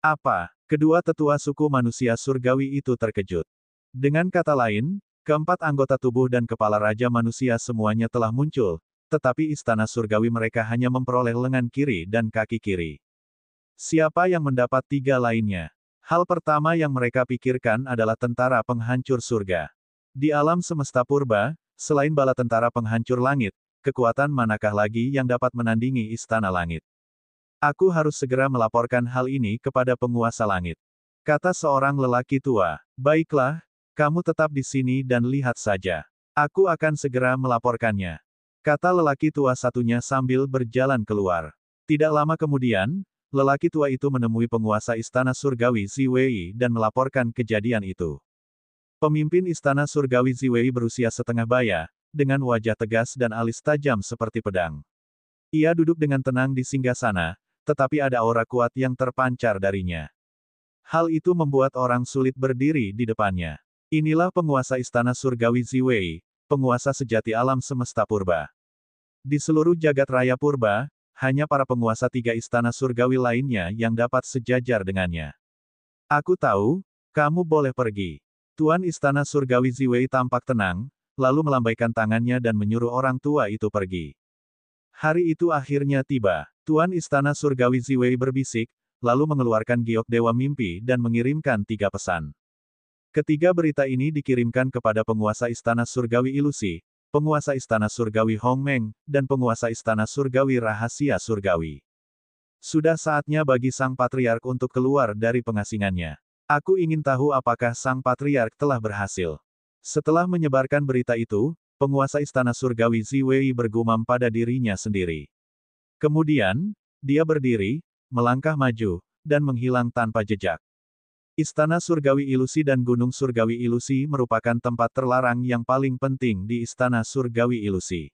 Apa? Kedua tetua suku manusia surgawi itu terkejut. Dengan kata lain, keempat anggota tubuh dan kepala Raja Manusia semuanya telah muncul, tetapi istana surgawi mereka hanya memperoleh lengan kiri dan kaki kiri. Siapa yang mendapat 3 lainnya? Hal pertama yang mereka pikirkan adalah tentara penghancur surga. Di alam semesta purba, selain bala tentara penghancur langit, kekuatan manakah lagi yang dapat menandingi istana langit? Aku harus segera melaporkan hal ini kepada penguasa langit. Kata seorang lelaki tua. Baiklah, Kamu tetap di sini dan lihat saja. Aku akan segera melaporkannya. Kata lelaki tua satunya sambil berjalan keluar. Tidak lama kemudian, lelaki tua itu menemui penguasa Istana Surgawi Ziwei dan melaporkan kejadian itu. Pemimpin Istana Surgawi Ziwei berusia setengah baya, dengan wajah tegas dan alis tajam seperti pedang. Ia duduk dengan tenang di singgasana, tetapi ada aura kuat yang terpancar darinya. Hal itu membuat orang sulit berdiri di depannya. Inilah penguasa Istana Surgawi Ziwei, penguasa sejati alam semesta purba. Di seluruh jagat raya purba, hanya para penguasa 3 istana surgawi lainnya yang dapat sejajar dengannya. Aku tahu, kamu boleh pergi. Tuan Istana Surgawi Ziwei tampak tenang, lalu melambaikan tangannya dan menyuruh orang tua itu pergi. Hari itu akhirnya tiba. Tuan Istana Surgawi Ziwei berbisik, lalu mengeluarkan giok Dewa Mimpi dan mengirimkan 3 pesan. Ketiga berita ini dikirimkan kepada penguasa Istana Surgawi Ilusi, penguasa Istana Surgawi Hongmeng, dan penguasa Istana Surgawi Rahasia Surgawi. Sudah saatnya bagi Sang Patriark untuk keluar dari pengasingannya. Aku ingin tahu apakah Sang Patriark telah berhasil. Setelah menyebarkan berita itu, penguasa Istana Surgawi Ziwei bergumam pada dirinya sendiri. Kemudian, dia berdiri, melangkah maju, dan menghilang tanpa jejak. Istana Surgawi Ilusi dan Gunung Surgawi Ilusi merupakan tempat terlarang yang paling penting di Istana Surgawi Ilusi.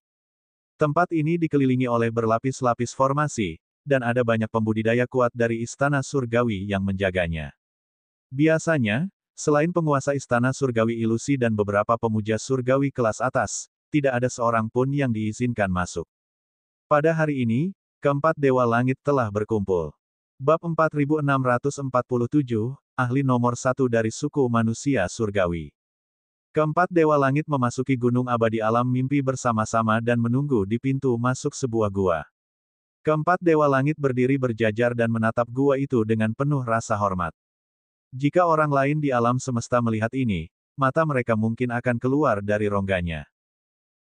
Tempat ini dikelilingi oleh berlapis-lapis formasi, dan ada banyak pembudidaya kuat dari Istana Surgawi yang menjaganya. Biasanya, selain penguasa Istana Surgawi Ilusi dan beberapa pemuja surgawi kelas atas, tidak ada seorang pun yang diizinkan masuk. Pada hari ini, keempat Dewa Langit telah berkumpul. Bab 4647, Ahli nomor 1 dari suku manusia surgawi. Keempat Dewa Langit memasuki Gunung Abadi Alam Mimpi bersama-sama dan menunggu di pintu masuk sebuah gua. Keempat Dewa Langit berdiri berjajar dan menatap gua itu dengan penuh rasa hormat. Jika orang lain di alam semesta melihat ini, mata mereka mungkin akan keluar dari rongganya.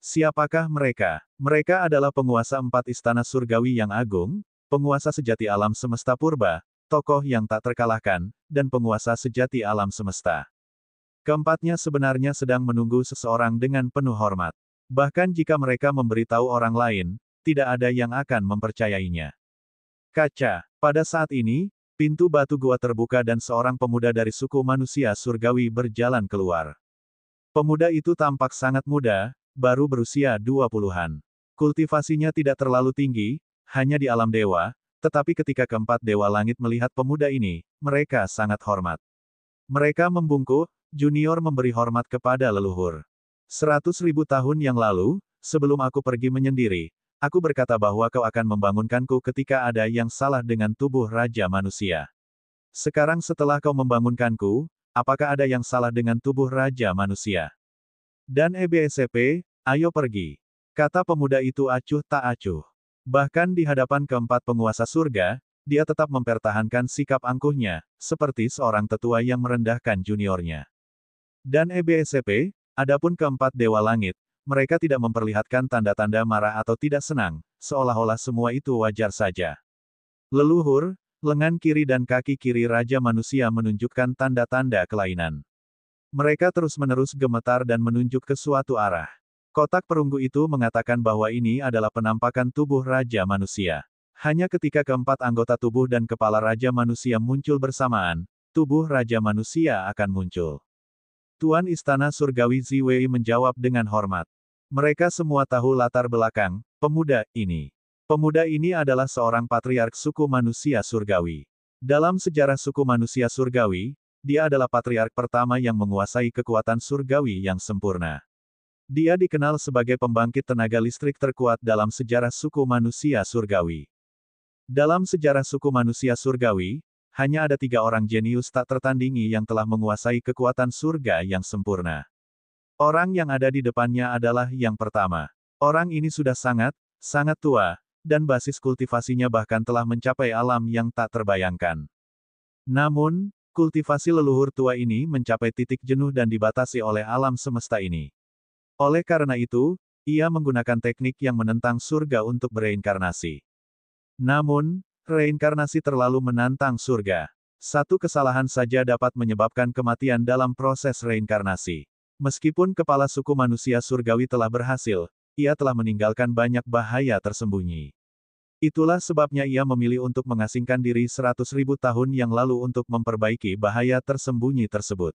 Siapakah mereka? Mereka adalah penguasa 4 istana surgawi yang agung, penguasa sejati alam semesta purba, tokoh yang tak terkalahkan, dan penguasa sejati alam semesta. Keempatnya sebenarnya sedang menunggu seseorang dengan penuh hormat. Bahkan jika mereka memberitahu orang lain, tidak ada yang akan mempercayainya. Kaca. Pada saat ini, pintu batu gua terbuka dan seorang pemuda dari suku manusia surgawi berjalan keluar. Pemuda itu tampak sangat muda, baru berusia 20-an. Kultivasinya tidak terlalu tinggi, hanya di alam dewa, tetapi ketika keempat Dewa Langit melihat pemuda ini, mereka sangat hormat. Mereka membungkuk, junior memberi hormat kepada leluhur. 100.000 tahun yang lalu, sebelum aku pergi menyendiri, aku berkata bahwa kau akan membangunkanku ketika ada yang salah dengan tubuh Raja Manusia. Sekarang setelah kau membangunkanku, apakah ada yang salah dengan tubuh Raja Manusia? Dan EBSP, ayo pergi. Kata pemuda itu acuh tak acuh. Bahkan di hadapan keempat penguasa surga, dia tetap mempertahankan sikap angkuhnya, seperti seorang tetua yang merendahkan juniornya. Dan EBSP, adapun keempat Dewa Langit, mereka tidak memperlihatkan tanda-tanda marah atau tidak senang, seolah-olah semua itu wajar saja. Leluhur, lengan kiri dan kaki kiri Raja Manusia menunjukkan tanda-tanda kelainan. Mereka terus-menerus gemetar dan menunjuk ke suatu arah. Kotak perunggu itu mengatakan bahwa ini adalah penampakan tubuh Raja Manusia. Hanya ketika keempat anggota tubuh dan kepala Raja Manusia muncul bersamaan, tubuh Raja Manusia akan muncul. Tuan Istana Surgawi Ziwei menjawab dengan hormat. Mereka semua tahu latar belakang pemuda ini. Pemuda ini adalah seorang patriark suku manusia surgawi. Dalam sejarah suku manusia surgawi, dia adalah patriark pertama yang menguasai kekuatan surgawi yang sempurna. Dia dikenal sebagai pembangkit tenaga listrik terkuat dalam sejarah suku manusia surgawi. Dalam sejarah suku manusia surgawi, hanya ada 3 orang jenius tak tertandingi yang telah menguasai kekuatan surga yang sempurna. Orang yang ada di depannya adalah yang pertama. Orang ini sudah sangat tua, dan basis kultivasinya bahkan telah mencapai alam yang tak terbayangkan. Namun, kultivasi leluhur tua ini mencapai titik jenuh dan dibatasi oleh alam semesta ini. Oleh karena itu, ia menggunakan teknik yang menentang surga untuk bereinkarnasi. Namun, reinkarnasi terlalu menantang surga. Satu kesalahan saja dapat menyebabkan kematian dalam proses reinkarnasi. Meskipun kepala suku manusia surgawi telah berhasil, ia telah meninggalkan banyak bahaya tersembunyi. Itulah sebabnya ia memilih untuk mengasingkan diri 100.000 tahun yang lalu untuk memperbaiki bahaya tersembunyi tersebut.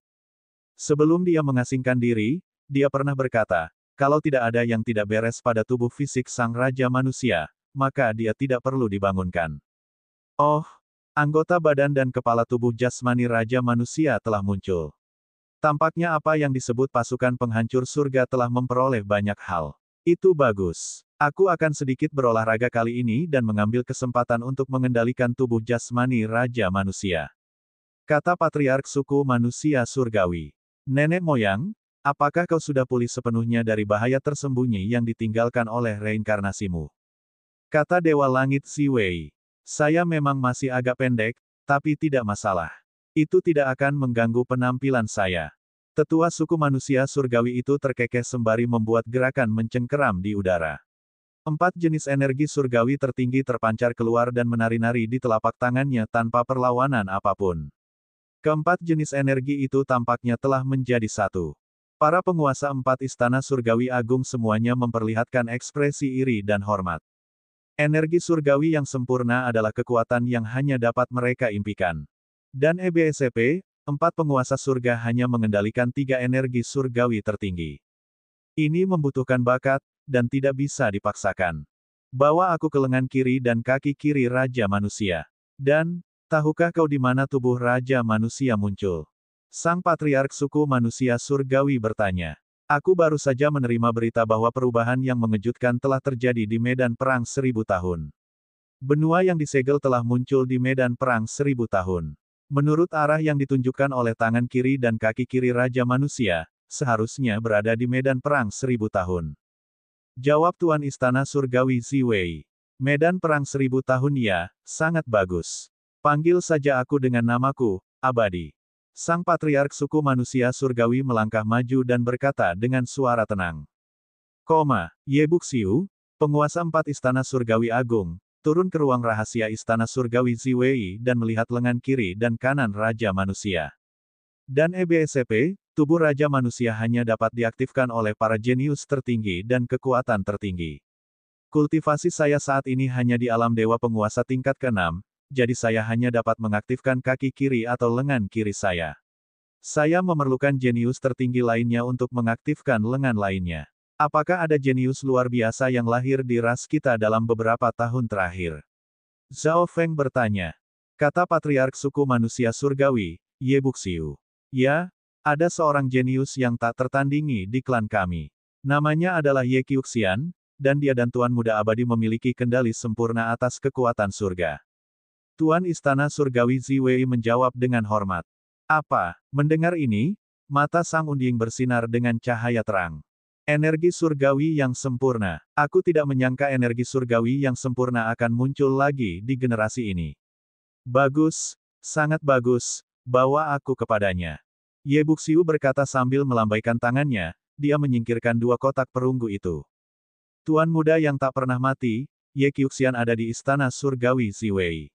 Sebelum dia mengasingkan diri, dia pernah berkata, kalau tidak ada yang tidak beres pada tubuh fisik sang raja manusia, maka dia tidak perlu dibangunkan. Oh, anggota badan dan kepala tubuh jasmani raja manusia telah muncul. Tampaknya apa yang disebut pasukan penghancur surga telah memperoleh banyak hal. Itu bagus. Aku akan sedikit berolahraga kali ini dan mengambil kesempatan untuk mengendalikan tubuh jasmani raja manusia. Kata patriark suku manusia surgawi. Nenek moyang, apakah kau sudah pulih sepenuhnya dari bahaya tersembunyi yang ditinggalkan oleh reinkarnasimu? Kata Dewa Langit Ziwei. Saya memang masih agak pendek, tapi tidak masalah. Itu tidak akan mengganggu penampilan saya. Tetua suku manusia surgawi itu terkekeh sembari membuat gerakan mencengkeram di udara. 4 jenis energi surgawi tertinggi terpancar keluar dan menari-nari di telapak tangannya tanpa perlawanan apapun. Keempat jenis energi itu tampaknya telah menjadi satu. Para penguasa 4 istana surgawi agung semuanya memperlihatkan ekspresi iri dan hormat. Energi surgawi yang sempurna adalah kekuatan yang hanya dapat mereka impikan. Dan EBSP, 4 penguasa surga hanya mengendalikan 3 energi surgawi tertinggi. Ini membutuhkan bakat, dan tidak bisa dipaksakan. Bawa aku ke lengan kiri dan kaki kiri Raja Manusia. Dan, tahukah kau di mana tubuh Raja Manusia muncul? Sang Patriark suku manusia surgawi bertanya. Aku baru saja menerima berita bahwa perubahan yang mengejutkan telah terjadi di medan perang 1000 tahun. Benua yang disegel telah muncul di medan perang 1000 tahun. Menurut arah yang ditunjukkan oleh tangan kiri dan kaki kiri Raja Manusia, seharusnya berada di medan perang 1000 tahun. Jawab Tuan Istana Surgawi Ziwei. Medan perang 1000 tahun ya, sangat bagus. Panggil saja aku dengan namaku, Abadi. Sang Patriark suku manusia surgawi melangkah maju dan berkata dengan suara tenang. Ye Buxiu, penguasa 4 istana surgawi agung, turun ke ruang rahasia istana surgawi Ziwei dan melihat lengan kiri dan kanan Raja Manusia. Dan EBSP, tubuh Raja Manusia hanya dapat diaktifkan oleh para jenius tertinggi dan kekuatan tertinggi. Kultivasi saya saat ini hanya di alam dewa penguasa tingkat ke-6, jadi saya hanya dapat mengaktifkan kaki kiri atau lengan kiri saya. Saya memerlukan jenius tertinggi lainnya untuk mengaktifkan lengan lainnya. Apakah ada jenius luar biasa yang lahir di ras kita dalam beberapa tahun terakhir? Zhao Feng bertanya. Kata Patriark suku manusia surgawi, Ye Buxiu. Ya, ada seorang jenius yang tak tertandingi di klan kami. Namanya adalah Ye Qiuxian, dan dia dan Tuan Muda Abadi memiliki kendali sempurna atas kekuatan surga. Tuan Istana Surgawi Ziwei menjawab dengan hormat. Apa? Mendengar ini, mata Sang Unding bersinar dengan cahaya terang. Energi surgawi yang sempurna. Aku tidak menyangka energi surgawi yang sempurna akan muncul lagi di generasi ini. Bagus, sangat bagus. Bawa aku kepadanya. Ye Buxiu berkata sambil melambaikan tangannya, dia menyingkirkan 2 kotak perunggu itu. Tuan muda yang tak pernah mati, Ye Qiuxian ada di istana surgawi Ziwei.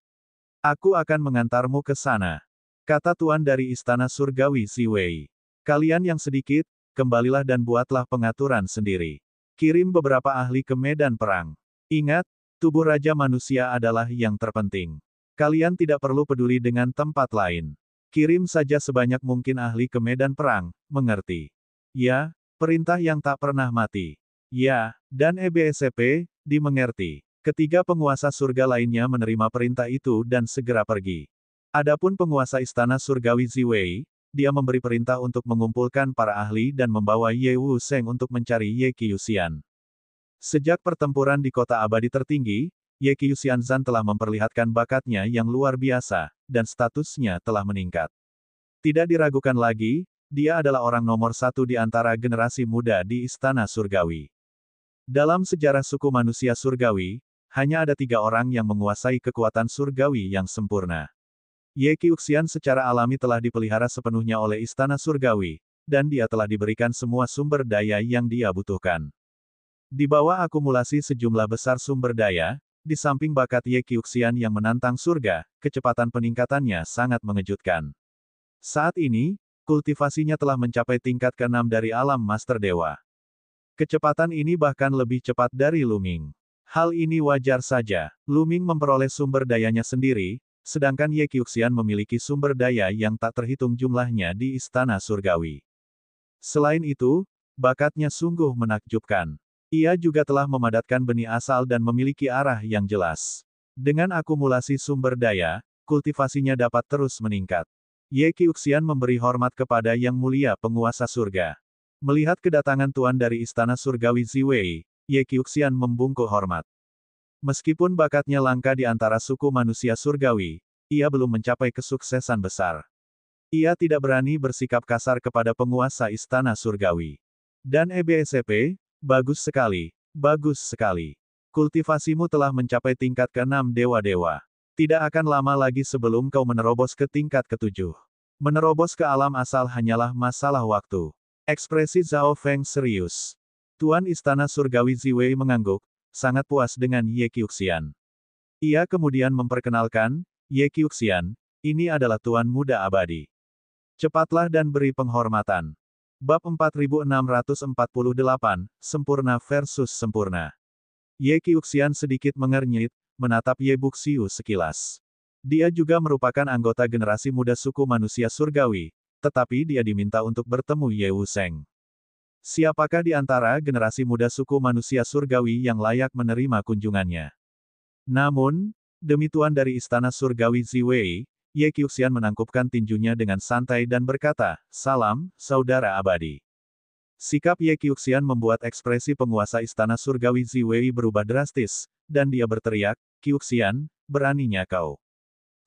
Aku akan mengantarmu ke sana. Kata tuan dari istana surgawi Ziwei. Kalian yang sedikit, kembalilah dan buatlah pengaturan sendiri. Kirim beberapa ahli ke medan perang. Ingat, tubuh Raja Manusia adalah yang terpenting. Kalian tidak perlu peduli dengan tempat lain. Kirim saja sebanyak mungkin ahli ke medan perang, mengerti? Ya, perintah yang tak pernah mati. Ya, dan EBSP, dimengerti. Ketiga penguasa surga lainnya menerima perintah itu dan segera pergi. Adapun penguasa istana surgawi Ziwei, dia memberi perintah untuk mengumpulkan para ahli dan membawa Ye Wu Sheng untuk mencari Ye Qiuxian. Sejak pertempuran di kota abadi tertinggi, Ye Qiuxian Zhan telah memperlihatkan bakatnya yang luar biasa, dan statusnya telah meningkat. Tidak diragukan lagi, dia adalah orang nomor 1 di antara generasi muda di Istana Surgawi. Dalam sejarah suku manusia surgawi, hanya ada 3 orang yang menguasai kekuatan surgawi yang sempurna. Ye Qiuxian secara alami telah dipelihara sepenuhnya oleh Istana Surgawi, dan dia telah diberikan semua sumber daya yang dia butuhkan. Di bawah akumulasi sejumlah besar sumber daya, Di samping bakat Ye Qiuxian yang menantang surga, kecepatan peningkatannya sangat mengejutkan. Saat ini, kultivasinya telah mencapai tingkat ke-6 dari alam Master Dewa. Kecepatan ini bahkan lebih cepat dari Lu Ming. Hal ini wajar saja. Lu Ming memperoleh sumber dayanya sendiri, sedangkan Ye Qiuxian memiliki sumber daya yang tak terhitung jumlahnya di Istana Surgawi. Selain itu, bakatnya sungguh menakjubkan. Ia juga telah memadatkan benih asal dan memiliki arah yang jelas. Dengan akumulasi sumber daya, kultivasinya dapat terus meningkat. Ye Qiuxian memberi hormat kepada Yang Mulia Penguasa Surga. Melihat kedatangan tuan dari Istana Surgawi Ziwei, Ye Qiuxian membungkuk hormat. Meskipun bakatnya langka di antara suku manusia surgawi, ia belum mencapai kesuksesan besar. Ia tidak berani bersikap kasar kepada penguasa Istana Surgawi. Dan EBSP, bagus sekali, bagus sekali. Kultivasimu telah mencapai tingkat ke-6 dewa-dewa. Tidak akan lama lagi sebelum kau menerobos ke tingkat ke-7. Menerobos ke alam asal hanyalah masalah waktu. Ekspresi Zhao Feng serius. Tuan Istana Surgawi Ziwei mengangguk, sangat puas dengan Ye Qiuxian. Ia kemudian memperkenalkan, Ye Qiuxian, ini adalah Tuan Muda Abadi. Cepatlah dan beri penghormatan. Bab 4648, Sempurna versus Sempurna. Ye Qiuxian sedikit mengernyit, menatap Ye Buxiu sekilas. Dia juga merupakan anggota generasi muda suku manusia surgawi, tetapi dia diminta untuk bertemu Ye Wusheng. Siapakah di antara generasi muda suku manusia surgawi yang layak menerima kunjungannya? Namun, demi tuan dari Istana Surgawi Ziwei, Ye Qiuxian menangkupkan tinjunya dengan santai dan berkata, "Salam, Saudara Abadi." Sikap Ye Qiuxian membuat ekspresi penguasa Istana Surgawi Ziwei berubah drastis, dan dia berteriak, "Qiuxian, beraninya kau.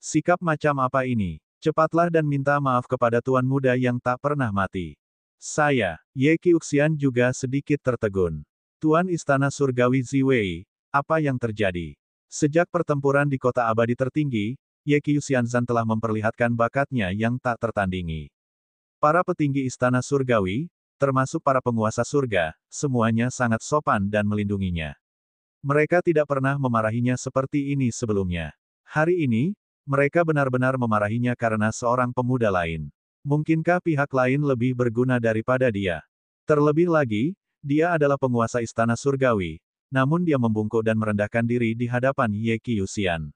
Sikap macam apa ini? Cepatlah dan minta maaf kepada Tuan Muda yang tak pernah mati." Saya, Ye Qiuxian juga sedikit tertegun. Tuan Istana Surgawi Ziwei, apa yang terjadi? Sejak pertempuran di Kota Abadi Tertinggi, Ye Qiuxianzan telah memperlihatkan bakatnya yang tak tertandingi. Para petinggi Istana Surgawi, termasuk para penguasa surga, semuanya sangat sopan dan melindunginya. Mereka tidak pernah memarahinya seperti ini sebelumnya. Hari ini, mereka benar-benar memarahinya karena seorang pemuda lain. Mungkinkah pihak lain lebih berguna daripada dia? Terlebih lagi, dia adalah penguasa Istana Surgawi, namun dia membungkuk dan merendahkan diri di hadapan Ye Qiuxian.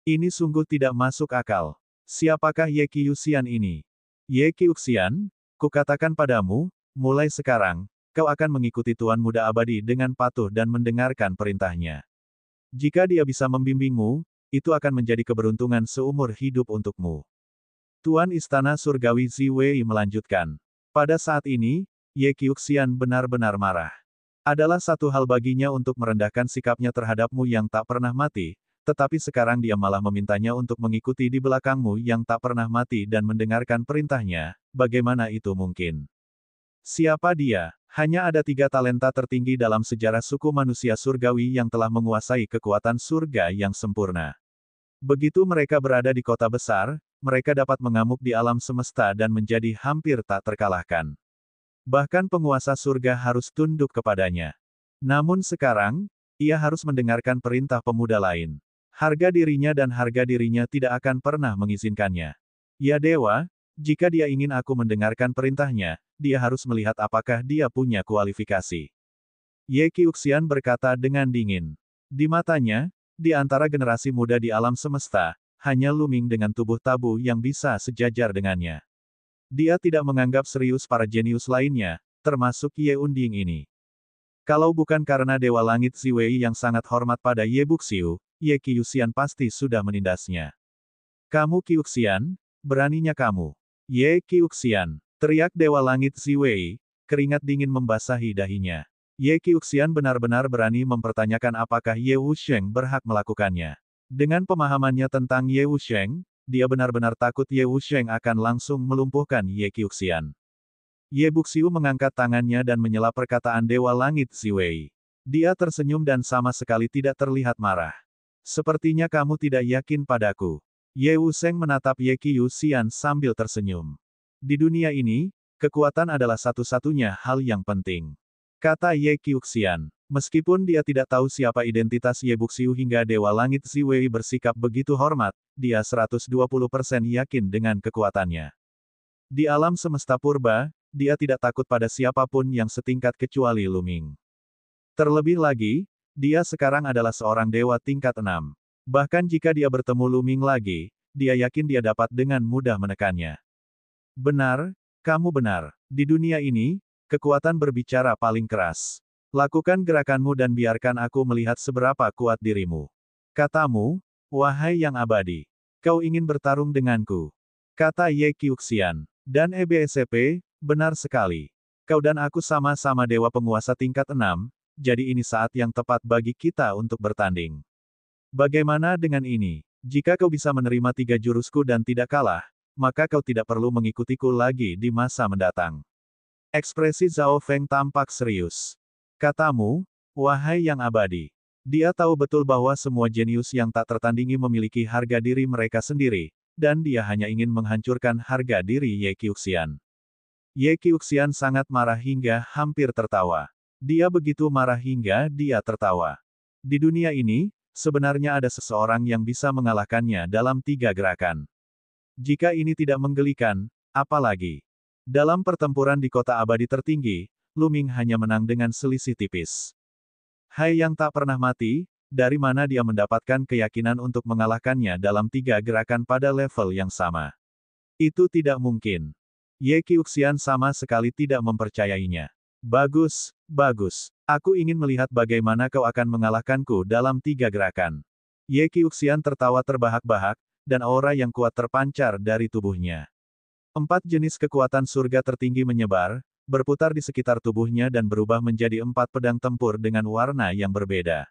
Ini sungguh tidak masuk akal. Siapakah Ye Qiuxian ini? Ye Qiuxian, kukatakan padamu, mulai sekarang, kau akan mengikuti Tuan Muda Abadi dengan patuh dan mendengarkan perintahnya. Jika dia bisa membimbingmu, itu akan menjadi keberuntungan seumur hidup untukmu. Tuan Istana Surgawi Ziwei melanjutkan. Pada saat ini, Ye Qiuxian benar-benar marah. Adalah satu hal baginya untuk merendahkan sikapnya terhadapmu yang tak pernah mati, tetapi sekarang dia malah memintanya untuk mengikuti di belakangmu yang tak pernah mati dan mendengarkan perintahnya, bagaimana itu mungkin? Siapa dia? Hanya ada 3 talenta tertinggi dalam sejarah suku manusia surgawi yang telah menguasai kekuatan surga yang sempurna. Begitu mereka berada di kota besar, mereka dapat mengamuk di alam semesta dan menjadi hampir tak terkalahkan. Bahkan penguasa surga harus tunduk kepadanya. Namun sekarang, ia harus mendengarkan perintah pemuda lain. Harga dirinya dan harga dirinya tidak akan pernah mengizinkannya. Ya dewa, jika dia ingin aku mendengarkan perintahnya, dia harus melihat apakah dia punya kualifikasi. Ye Qiuxian berkata dengan dingin. Di matanya, di antara generasi muda di alam semesta, hanya Lu Ming dengan tubuh tabu yang bisa sejajar dengannya. Dia tidak menganggap serius para jenius lainnya, termasuk Ye Unding ini. Kalau bukan karena Dewa Langit Ziwei yang sangat hormat pada Ye Buxiu, Ye Qiuxian pasti sudah menindasnya. Kamu Qiuxian, beraninya kamu. Ye Qiuxian, teriak Dewa Langit Ziwei, keringat dingin membasahi dahinya. Ye Qiuxian benar-benar berani mempertanyakan apakah Ye Wusheng berhak melakukannya. Dengan pemahamannya tentang Ye Wusheng, dia benar-benar takut Ye Wusheng akan langsung melumpuhkan Ye Qiuxian. Ye Buxiu mengangkat tangannya dan menyela perkataan Dewa Langit Ziwei. Dia tersenyum dan sama sekali tidak terlihat marah. Sepertinya kamu tidak yakin padaku. Ye Wusheng menatap Ye Qiuxian sambil tersenyum. Di dunia ini, kekuatan adalah satu-satunya hal yang penting. Kata Ye Qiuxian. Meskipun dia tidak tahu siapa identitas Ye Buxiu hingga Dewa Langit Ziwei bersikap begitu hormat, dia 120% yakin dengan kekuatannya. Di alam semesta purba, dia tidak takut pada siapapun yang setingkat kecuali Lu Ming. Terlebih lagi, dia sekarang adalah seorang dewa tingkat 6. Bahkan jika dia bertemu Lu Ming lagi, dia yakin dia dapat dengan mudah menekannya. Benar, kamu benar. Di dunia ini, kekuatan berbicara paling keras. Lakukan gerakanmu dan biarkan aku melihat seberapa kuat dirimu. Katamu, wahai yang abadi. Kau ingin bertarung denganku. Kata Ye Qiuxian. Dan EBSCP, benar sekali. Kau dan aku sama-sama dewa penguasa tingkat 6, jadi ini saat yang tepat bagi kita untuk bertanding. Bagaimana dengan ini? Jika kau bisa menerima 3 jurusku dan tidak kalah, maka kau tidak perlu mengikutiku lagi di masa mendatang. Ekspresi Zhao Feng tampak serius. Katamu, wahai yang abadi. Dia tahu betul bahwa semua jenius yang tak tertandingi memiliki harga diri mereka sendiri, dan dia hanya ingin menghancurkan harga diri Ye Qiuxian. Ye Qiuxian sangat marah hingga hampir tertawa. Dia begitu marah hingga dia tertawa. Di dunia ini, sebenarnya ada seseorang yang bisa mengalahkannya dalam 3 gerakan. Jika ini tidak menggelikan, apalagi? Dalam pertempuran di kota abadi tertinggi, Lu Ming hanya menang dengan selisih tipis. Hai yang tak pernah mati, dari mana dia mendapatkan keyakinan untuk mengalahkannya dalam 3 gerakan pada level yang sama? Itu tidak mungkin. Ye Qiuxian sama sekali tidak mempercayainya. Bagus, bagus. Aku ingin melihat bagaimana kau akan mengalahkanku dalam 3 gerakan. Ye Qiuxian tertawa terbahak-bahak, dan aura yang kuat terpancar dari tubuhnya. 4 jenis kekuatan surga tertinggi menyebar, berputar di sekitar tubuhnya dan berubah menjadi 4 pedang tempur dengan warna yang berbeda.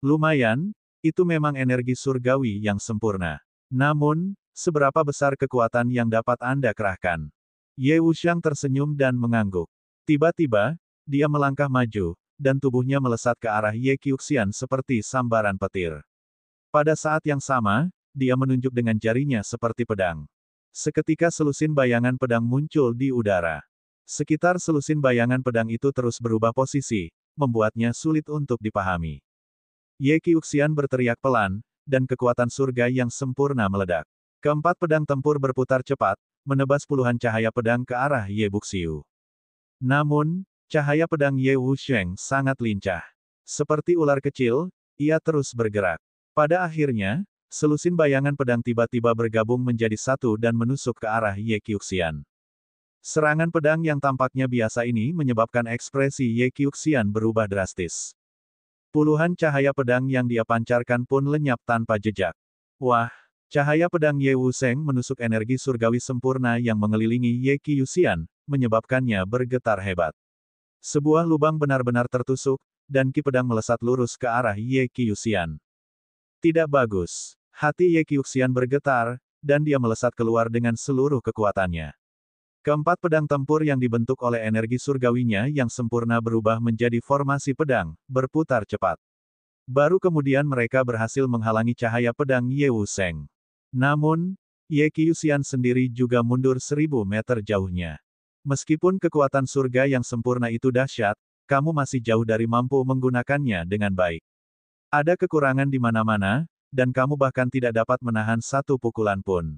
Lumayan, itu memang energi surgawi yang sempurna. Namun, seberapa besar kekuatan yang dapat Anda kerahkan? Ye Wuxiang tersenyum dan mengangguk. Tiba-tiba, dia melangkah maju, dan tubuhnya melesat ke arah Ye Qiuxian seperti sambaran petir. Pada saat yang sama, dia menunjuk dengan jarinya seperti pedang. Seketika selusin bayangan pedang muncul di udara. Sekitar selusin bayangan pedang itu terus berubah posisi, membuatnya sulit untuk dipahami. Ye Qiuxian berteriak pelan, dan kekuatan surga yang sempurna meledak. Keempat pedang tempur berputar cepat, menebas puluhan cahaya pedang ke arah Ye Buxiu. Namun, cahaya pedang Ye Wuxiang sangat lincah. Seperti ular kecil, ia terus bergerak. Pada akhirnya, selusin bayangan pedang tiba-tiba bergabung menjadi satu dan menusuk ke arah Ye Qiuxian. Serangan pedang yang tampaknya biasa ini menyebabkan ekspresi Ye Qiuxian berubah drastis. Puluhan cahaya pedang yang dia pancarkan pun lenyap tanpa jejak. Wah, cahaya pedang Ye Wuxiang menusuk energi surgawi sempurna yang mengelilingi Ye Qiuxian, menyebabkannya bergetar hebat. Sebuah lubang benar-benar tertusuk, dan ki pedang melesat lurus ke arah Ye Qiuxian. Tidak bagus. Hati Ye Qiuxian bergetar, dan dia melesat keluar dengan seluruh kekuatannya. Keempat pedang tempur yang dibentuk oleh energi surgawinya yang sempurna berubah menjadi formasi pedang, berputar cepat. Baru kemudian mereka berhasil menghalangi cahaya pedang Ye Wuxiang. Namun, Ye Qiuxian sendiri juga mundur 1000 meter jauhnya. Meskipun kekuatan surga yang sempurna itu dahsyat, kamu masih jauh dari mampu menggunakannya dengan baik. Ada kekurangan di mana-mana, dan kamu bahkan tidak dapat menahan satu pukulan pun.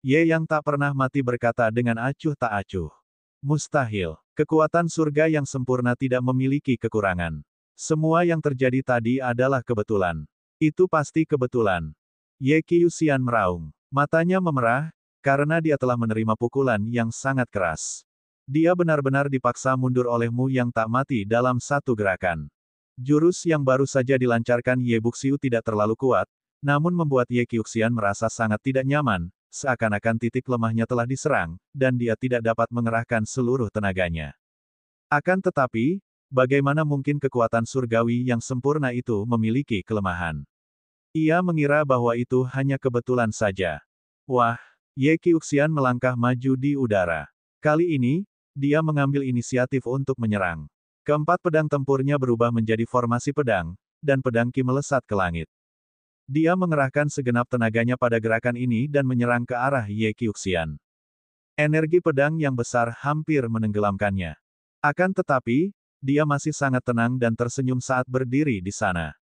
Ye yang tak pernah mati berkata dengan acuh tak acuh. Mustahil. Kekuatan surga yang sempurna tidak memiliki kekurangan. Semua yang terjadi tadi adalah kebetulan. Itu pasti kebetulan. Ye Qiuxian meraung. Matanya memerah, karena dia telah menerima pukulan yang sangat keras. Dia benar-benar dipaksa mundur olehmu yang tak mati dalam satu gerakan. Jurus yang baru saja dilancarkan Ye Buxiu tidak terlalu kuat, namun membuat Ye Qiuxian merasa sangat tidak nyaman, seakan-akan titik lemahnya telah diserang, dan dia tidak dapat mengerahkan seluruh tenaganya. Akan tetapi, bagaimana mungkin kekuatan surgawi yang sempurna itu memiliki kelemahan? Ia mengira bahwa itu hanya kebetulan saja. Wah, Ye Qiuxian melangkah maju di udara. Kali ini, dia mengambil inisiatif untuk menyerang. Keempat pedang tempurnya berubah menjadi formasi pedang, dan pedang ki melesat ke langit. Dia mengerahkan segenap tenaganya pada gerakan ini dan menyerang ke arah Ye Qiuxian. Energi pedang yang besar hampir menenggelamkannya. Akan tetapi, dia masih sangat tenang dan tersenyum saat berdiri di sana.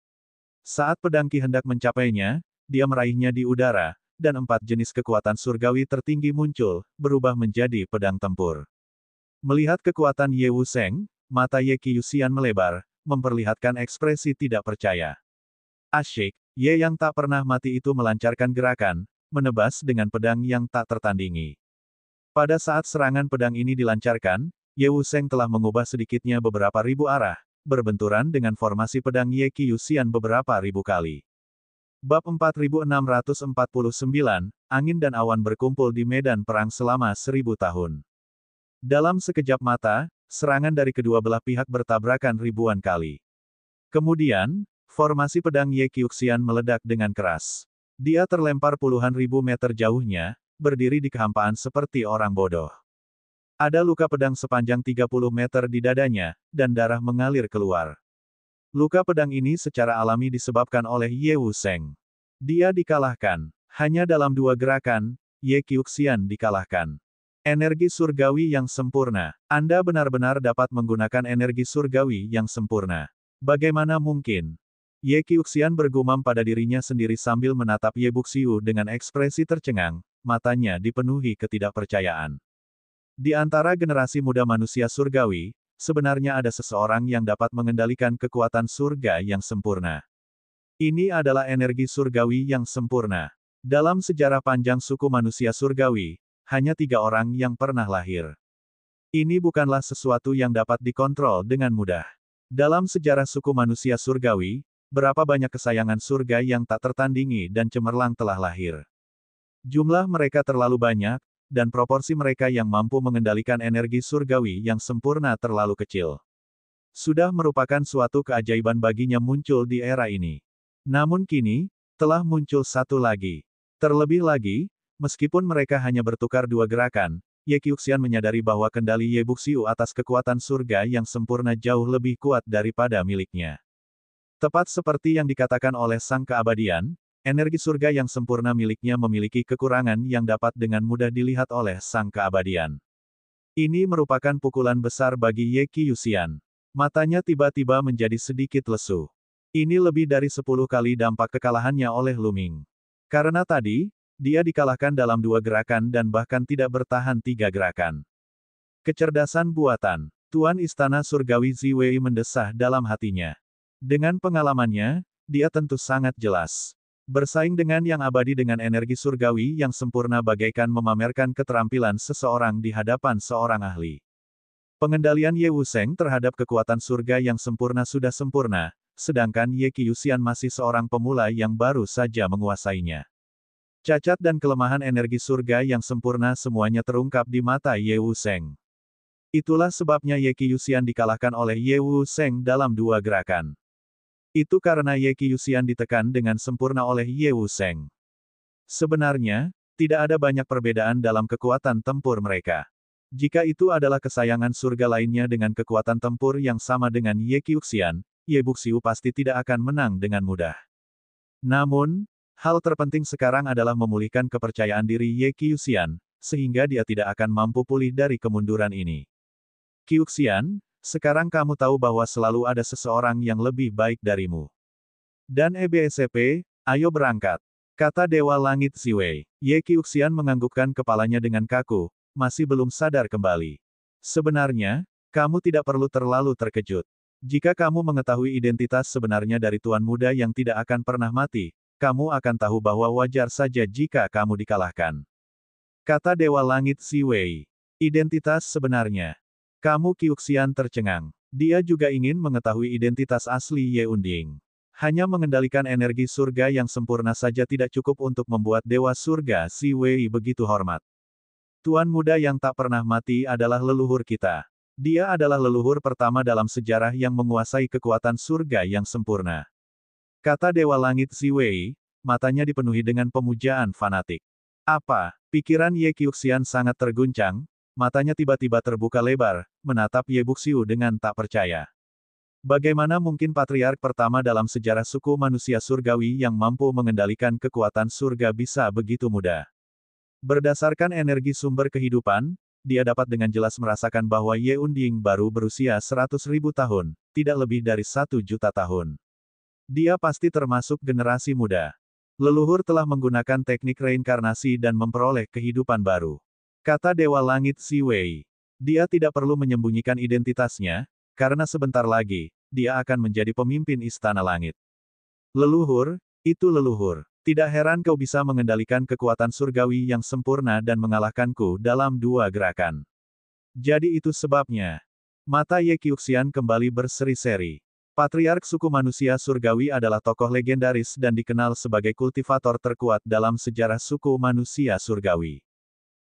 Saat pedang Qi hendak mencapainya, dia meraihnya di udara, dan 4 jenis kekuatan surgawi tertinggi muncul, berubah menjadi pedang tempur. Melihat kekuatan Ye Wusheng, mata Ye Qiuxian melebar, memperlihatkan ekspresi tidak percaya. Asyik, Ye yang tak pernah mati itu melancarkan gerakan, menebas dengan pedang yang tak tertandingi. Pada saat serangan pedang ini dilancarkan, Ye Wusheng telah mengubah sedikitnya beberapa ribu arah, berbenturan dengan formasi pedang Ye Qiuxian beberapa ribu kali. Bab 4649, Angin dan Awan berkumpul di medan perang selama 1000 tahun. Dalam sekejap mata, serangan dari kedua belah pihak bertabrakan ribuan kali. Kemudian, formasi pedang Ye Qiuxian meledak dengan keras. Dia terlempar puluhan ribu meter jauhnya, berdiri di kehampaan seperti orang bodoh. Ada luka pedang sepanjang 30 meter di dadanya, dan darah mengalir keluar. Luka pedang ini secara alami disebabkan oleh Ye Wusheng. Dia dikalahkan. Hanya dalam 2 gerakan, Ye Qiuxian dikalahkan. Energi surgawi yang sempurna. Anda benar-benar dapat menggunakan energi surgawi yang sempurna. Bagaimana mungkin? Ye Qiuxian bergumam pada dirinya sendiri sambil menatap Ye Buxiu dengan ekspresi tercengang, matanya dipenuhi ketidakpercayaan. Di antara generasi muda manusia surgawi, sebenarnya ada seseorang yang dapat mengendalikan kekuatan surga yang sempurna. Ini adalah energi surgawi yang sempurna. Dalam sejarah panjang suku manusia surgawi, hanya 3 orang yang pernah lahir. Ini bukanlah sesuatu yang dapat dikontrol dengan mudah. Dalam sejarah suku manusia surgawi, berapa banyak kesayangan surga yang tak tertandingi dan cemerlang telah lahir. Jumlah mereka terlalu banyak, dan proporsi mereka yang mampu mengendalikan energi surgawi yang sempurna terlalu kecil. Sudah merupakan suatu keajaiban baginya muncul di era ini. Namun kini, telah muncul satu lagi. Terlebih lagi, meskipun mereka hanya bertukar 2 gerakan, Ye Qiuxian menyadari bahwa kendali Ye Buxiu atas kekuatan surga yang sempurna jauh lebih kuat daripada miliknya. Tepat seperti yang dikatakan oleh Sang Keabadian, energi surga yang sempurna miliknya memiliki kekurangan yang dapat dengan mudah dilihat oleh Sang Keabadian. Ini merupakan pukulan besar bagi Ye Qiuxian. Matanya tiba-tiba menjadi sedikit lesu. Ini lebih dari 10 kali dampak kekalahannya oleh Lu Ming. Karena tadi, dia dikalahkan dalam 2 gerakan dan bahkan tidak bertahan 3 gerakan. Kecerdasan buatan. Tuan Istana Surgawi Ziwei mendesah dalam hatinya. Dengan pengalamannya, dia tentu sangat jelas. Bersaing dengan yang abadi dengan energi surgawi yang sempurna bagaikan memamerkan keterampilan seseorang di hadapan seorang ahli. Pengendalian Ye Wusheng terhadap kekuatan surga yang sempurna sudah sempurna, sedangkan Ye Qiuxian masih seorang pemula yang baru saja menguasainya. Cacat dan kelemahan energi surga yang sempurna semuanya terungkap di mata Ye Wusheng. Itulah sebabnya Ye Qiuxian dikalahkan oleh Ye Wusheng dalam 2 gerakan. Itu karena Ye Qiuxian ditekan dengan sempurna oleh Ye Wusheng. Sebenarnya, tidak ada banyak perbedaan dalam kekuatan tempur mereka. Jika itu adalah kesayangan surga lainnya dengan kekuatan tempur yang sama dengan Ye Qiuxian, Ye Buxiu pasti tidak akan menang dengan mudah. Namun, hal terpenting sekarang adalah memulihkan kepercayaan diri Ye Qiuxian, sehingga dia tidak akan mampu pulih dari kemunduran ini. Qiuxian, sekarang kamu tahu bahwa selalu ada seseorang yang lebih baik darimu. Dan EBSP, ayo berangkat. Kata Dewa Langit Ziwei. Ye Qiuxian menganggukkan kepalanya dengan kaku, masih belum sadar kembali. Sebenarnya, kamu tidak perlu terlalu terkejut. Jika kamu mengetahui identitas sebenarnya dari Tuan Muda yang tidak akan pernah mati, kamu akan tahu bahwa wajar saja jika kamu dikalahkan. Kata Dewa Langit Ziwei. Identitas sebenarnya. Kamu Qiuxian tercengang. Dia juga ingin mengetahui identitas asli Ye Unding. Hanya mengendalikan energi surga yang sempurna saja tidak cukup untuk membuat Dewa Surga Ziwei begitu hormat. Tuan Muda yang tak pernah mati adalah leluhur kita. Dia adalah leluhur pertama dalam sejarah yang menguasai kekuatan surga yang sempurna. Kata Dewa Langit Ziwei, matanya dipenuhi dengan pemujaan fanatik. Apa? Pikiran Ye Qiuxian sangat terguncang. Matanya tiba-tiba terbuka lebar, menatap Ye Buxiu dengan tak percaya. Bagaimana mungkin patriark pertama dalam sejarah suku manusia surgawi yang mampu mengendalikan kekuatan surga bisa begitu mudah? Berdasarkan energi sumber kehidupan, dia dapat dengan jelas merasakan bahwa Ye Unding baru berusia 100.000 tahun, tidak lebih dari 1 juta tahun. Dia pasti termasuk generasi muda. Leluhur telah menggunakan teknik reinkarnasi dan memperoleh kehidupan baru. Kata Dewa Langit Ziwei. Dia tidak perlu menyembunyikan identitasnya, karena sebentar lagi, dia akan menjadi pemimpin Istana Langit. Leluhur, itu leluhur. Tidak heran kau bisa mengendalikan kekuatan surgawi yang sempurna dan mengalahkanku dalam 2 gerakan. Jadi itu sebabnya. Mata Ye Qiuxian kembali berseri-seri. Patriark suku manusia surgawi adalah tokoh legendaris dan dikenal sebagai kultivator terkuat dalam sejarah suku manusia surgawi.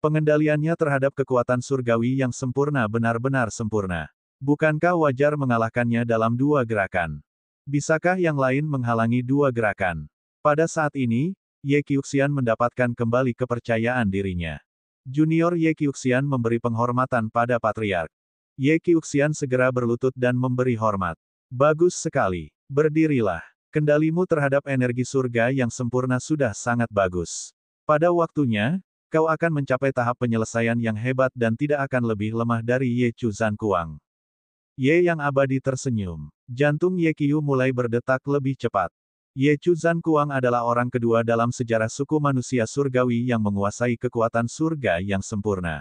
Pengendaliannya terhadap kekuatan surgawi yang sempurna benar-benar sempurna. Bukankah wajar mengalahkannya dalam 2 gerakan? Bisakah yang lain menghalangi 2 gerakan? Pada saat ini, Ye Qiuxian mendapatkan kembali kepercayaan dirinya. Junior Ye Qiuxian memberi penghormatan pada Patriark. Ye Qiuxian segera berlutut dan memberi hormat. Bagus sekali. Berdirilah. Kendalimu terhadap energi surga yang sempurna sudah sangat bagus. Pada waktunya, kau akan mencapai tahap penyelesaian yang hebat dan tidak akan lebih lemah dari Ye Chu Zhan Kuang. Ye yang abadi tersenyum. Jantung Ye Qiu mulai berdetak lebih cepat. Ye Chu Zhan Kuang adalah orang kedua dalam sejarah suku manusia surgawi yang menguasai kekuatan surga yang sempurna.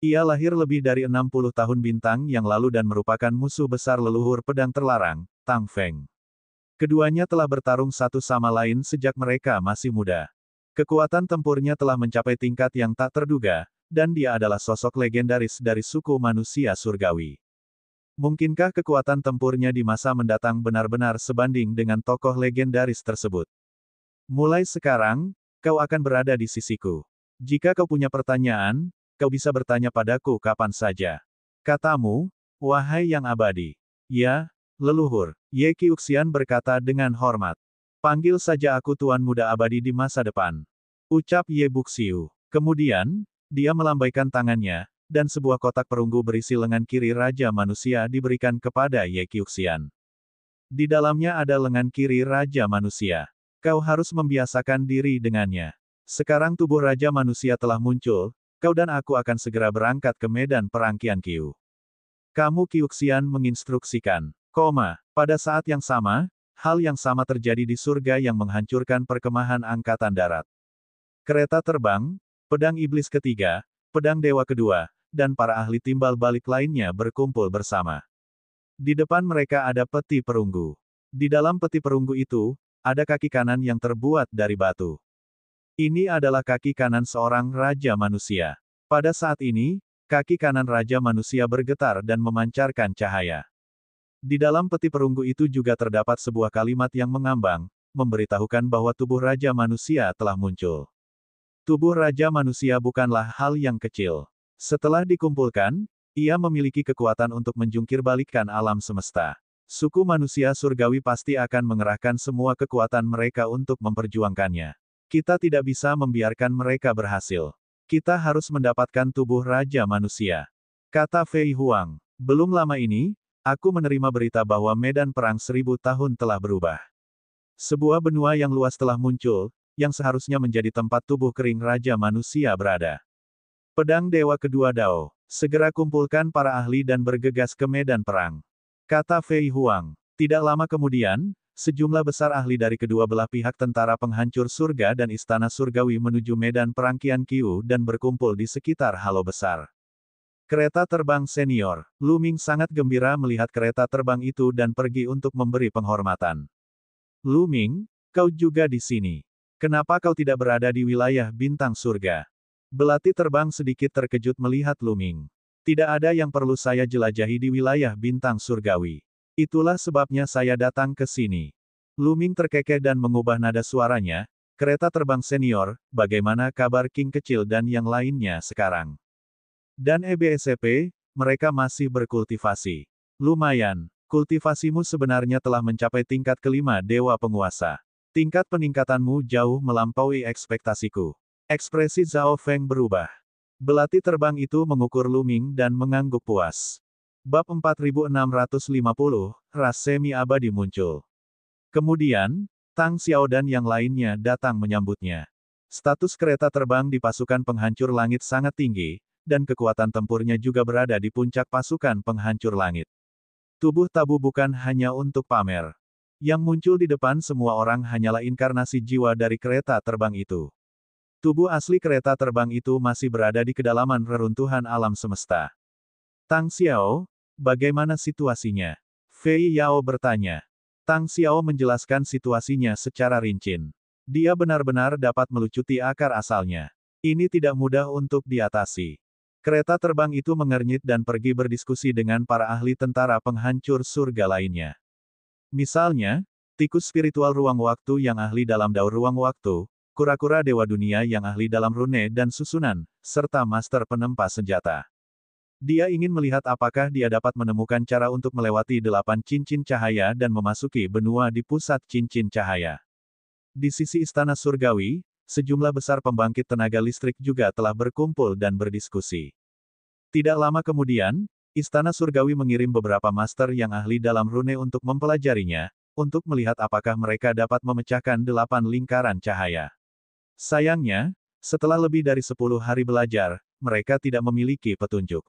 Ia lahir lebih dari 60 tahun bintang yang lalu dan merupakan musuh besar leluhur pedang terlarang, Tang Feng. Keduanya telah bertarung satu sama lain sejak mereka masih muda. Kekuatan tempurnya telah mencapai tingkat yang tak terduga, dan dia adalah sosok legendaris dari suku manusia surgawi. Mungkinkah kekuatan tempurnya di masa mendatang benar-benar sebanding dengan tokoh legendaris tersebut? Mulai sekarang, kau akan berada di sisiku. Jika kau punya pertanyaan, kau bisa bertanya padaku kapan saja. Katamu, wahai yang abadi. Ya, leluhur, Ye Qiuxian berkata dengan hormat. Panggil saja aku Tuan Muda Abadi di masa depan. Ucap Ye Buxiu. Kemudian, dia melambaikan tangannya, dan sebuah kotak perunggu berisi lengan kiri Raja Manusia diberikan kepada Ye Qiuxian. Di dalamnya ada lengan kiri Raja Manusia. Kau harus membiasakan diri dengannya. Sekarang tubuh Raja Manusia telah muncul, kau dan aku akan segera berangkat ke medan perang Qianqiu. Kamu Qiuxian menginstruksikan. Pada saat yang sama, hal yang sama terjadi di surga yang menghancurkan perkemahan angkatan darat. Kereta terbang, pedang iblis ketiga, pedang dewa kedua, dan para ahli timbal balik lainnya berkumpul bersama. Di depan mereka ada peti perunggu. Di dalam peti perunggu itu, ada kaki kanan yang terbuat dari batu. Ini adalah kaki kanan seorang Raja Manusia. Pada saat ini, kaki kanan Raja Manusia bergetar dan memancarkan cahaya. Di dalam peti perunggu itu juga terdapat sebuah kalimat yang mengambang, memberitahukan bahwa tubuh Raja Manusia telah muncul. Tubuh Raja Manusia bukanlah hal yang kecil. Setelah dikumpulkan, ia memiliki kekuatan untuk menjungkirbalikkan alam semesta. Suku manusia surgawi pasti akan mengerahkan semua kekuatan mereka untuk memperjuangkannya. Kita tidak bisa membiarkan mereka berhasil. Kita harus mendapatkan tubuh Raja Manusia. Kata Fei Huang. Belum lama ini, aku menerima berita bahwa medan perang 1000 tahun telah berubah. Sebuah benua yang luas telah muncul, yang seharusnya menjadi tempat tubuh kering Raja Manusia berada. Pedang Dewa Kedua Dao. Segera kumpulkan para ahli dan bergegas ke medan perang. Kata Fei Huang. Tidak lama kemudian, sejumlah besar ahli dari kedua belah pihak tentara penghancur surga dan istana surgawi menuju medan perang Qianqiu dan berkumpul di sekitar halo besar. Kereta terbang senior. Lu Ming sangat gembira melihat kereta terbang itu dan pergi untuk memberi penghormatan. Lu Ming, kau juga di sini. Kenapa kau tidak berada di wilayah bintang surga? Belati terbang sedikit terkejut melihat Lu Ming. Tidak ada yang perlu saya jelajahi di wilayah bintang surgawi. Itulah sebabnya saya datang ke sini. Lu Ming terkekeh dan mengubah nada suaranya. Kereta terbang senior, bagaimana kabar King kecil dan yang lainnya sekarang? Dan EBSP, mereka masih berkultivasi. Lumayan, kultivasimu sebenarnya telah mencapai tingkat kelima Dewa Penguasa. Tingkat peningkatanmu jauh melampaui ekspektasiku. Ekspresi Zhao Feng berubah. Belati terbang itu mengukur Lu Ming dan mengangguk puas. Bab 4650, ras semi-abadi muncul. Kemudian, Tang Xiao dan yang lainnya datang menyambutnya. Status kereta terbang di pasukan penghancur langit sangat tinggi, dan kekuatan tempurnya juga berada di puncak pasukan penghancur langit. Tubuh Tabu bukan hanya untuk pamer. Yang muncul di depan semua orang hanyalah inkarnasi jiwa dari kereta terbang itu. Tubuh asli kereta terbang itu masih berada di kedalaman reruntuhan alam semesta. Tang Xiao, bagaimana situasinya? Fei Yao bertanya. Tang Xiao menjelaskan situasinya secara rinci. Dia benar-benar dapat melucuti akar asalnya. Ini tidak mudah untuk diatasi. Kereta terbang itu mengernyit dan pergi berdiskusi dengan para ahli tentara penghancur surga lainnya. Misalnya, tikus spiritual ruang waktu yang ahli dalam daur ruang waktu, kura-kura dewa dunia yang ahli dalam rune dan susunan, serta master penempa senjata. Dia ingin melihat apakah dia dapat menemukan cara untuk melewati 8 cincin cahaya dan memasuki benua di pusat cincin cahaya. Di sisi istana surgawi, sejumlah besar pembangkit tenaga listrik juga telah berkumpul dan berdiskusi. Tidak lama kemudian, istana surgawi mengirim beberapa master yang ahli dalam rune untuk mempelajarinya, untuk melihat apakah mereka dapat memecahkan 8 lingkaran cahaya. Sayangnya, setelah lebih dari 10 hari belajar, mereka tidak memiliki petunjuk.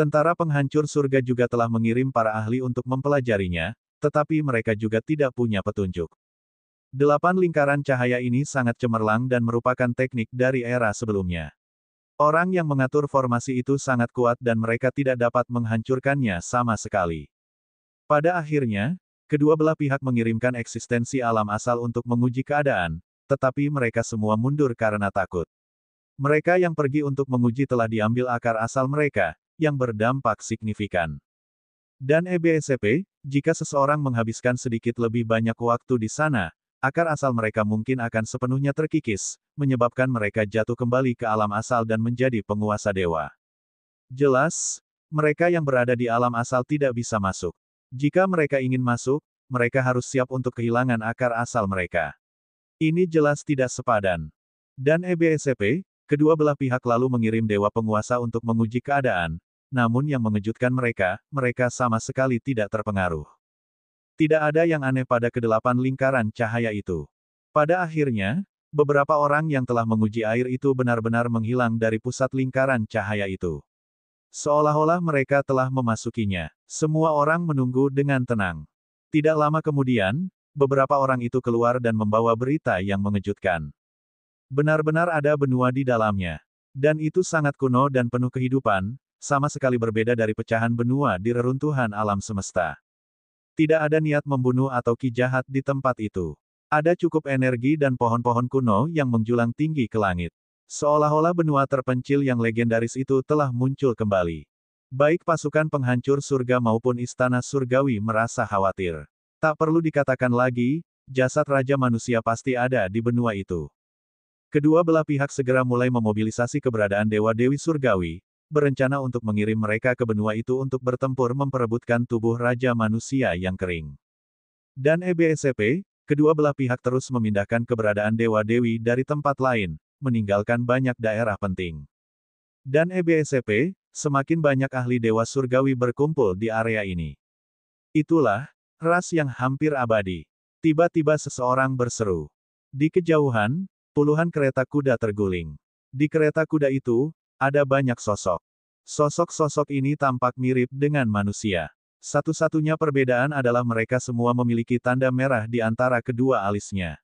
Tentara penghancur surga juga telah mengirim para ahli untuk mempelajarinya, tetapi mereka juga tidak punya petunjuk. 8 lingkaran cahaya ini sangat cemerlang dan merupakan teknik dari era sebelumnya. Orang yang mengatur formasi itu sangat kuat dan mereka tidak dapat menghancurkannya sama sekali. Pada akhirnya, kedua belah pihak mengirimkan eksistensi alam asal untuk menguji keadaan, tetapi mereka semua mundur karena takut. Mereka yang pergi untuk menguji telah diambil akar asal mereka, yang berdampak signifikan. Dan EBSP, jika seseorang menghabiskan sedikit lebih banyak waktu di sana, akar asal mereka mungkin akan sepenuhnya terkikis, menyebabkan mereka jatuh kembali ke alam asal dan menjadi penguasa dewa. Jelas, mereka yang berada di alam asal tidak bisa masuk. Jika mereka ingin masuk, mereka harus siap untuk kehilangan akar asal mereka. Ini jelas tidak sepadan. Dan EBSP, kedua belah pihak lalu mengirim dewa penguasa untuk menguji keadaan, namun yang mengejutkan mereka, mereka sama sekali tidak terpengaruh. Tidak ada yang aneh pada ke-8 lingkaran cahaya itu. Pada akhirnya, beberapa orang yang telah menguji air itu benar-benar menghilang dari pusat lingkaran cahaya itu. Seolah-olah mereka telah memasukinya. Semua orang menunggu dengan tenang. Tidak lama kemudian, beberapa orang itu keluar dan membawa berita yang mengejutkan. Benar-benar ada benua di dalamnya. Dan itu sangat kuno dan penuh kehidupan, sama sekali berbeda dari pecahan benua di reruntuhan alam semesta. Tidak ada niat membunuh atau ki jahat di tempat itu. Ada cukup energi dan pohon-pohon kuno yang menjulang tinggi ke langit. Seolah-olah benua terpencil yang legendaris itu telah muncul kembali. Baik pasukan penghancur surga maupun istana surgawi merasa khawatir. Tak perlu dikatakan lagi, jasad Raja Manusia pasti ada di benua itu. Kedua belah pihak segera mulai memobilisasi keberadaan Dewa-Dewi Surgawi, berencana untuk mengirim mereka ke benua itu untuk bertempur memperebutkan tubuh Raja Manusia yang kering. Dan EBSP, kedua belah pihak terus memindahkan keberadaan Dewa-Dewi dari tempat lain, meninggalkan banyak daerah penting. Dan EBSP, semakin banyak ahli Dewa Surgawi berkumpul di area ini. Itulah ras yang hampir abadi. Tiba-tiba seseorang berseru. Di kejauhan, puluhan kereta kuda terguling. Di kereta kuda itu, ada banyak sosok. Sosok-sosok ini tampak mirip dengan manusia. Satu-satunya perbedaan adalah mereka semua memiliki tanda merah di antara kedua alisnya.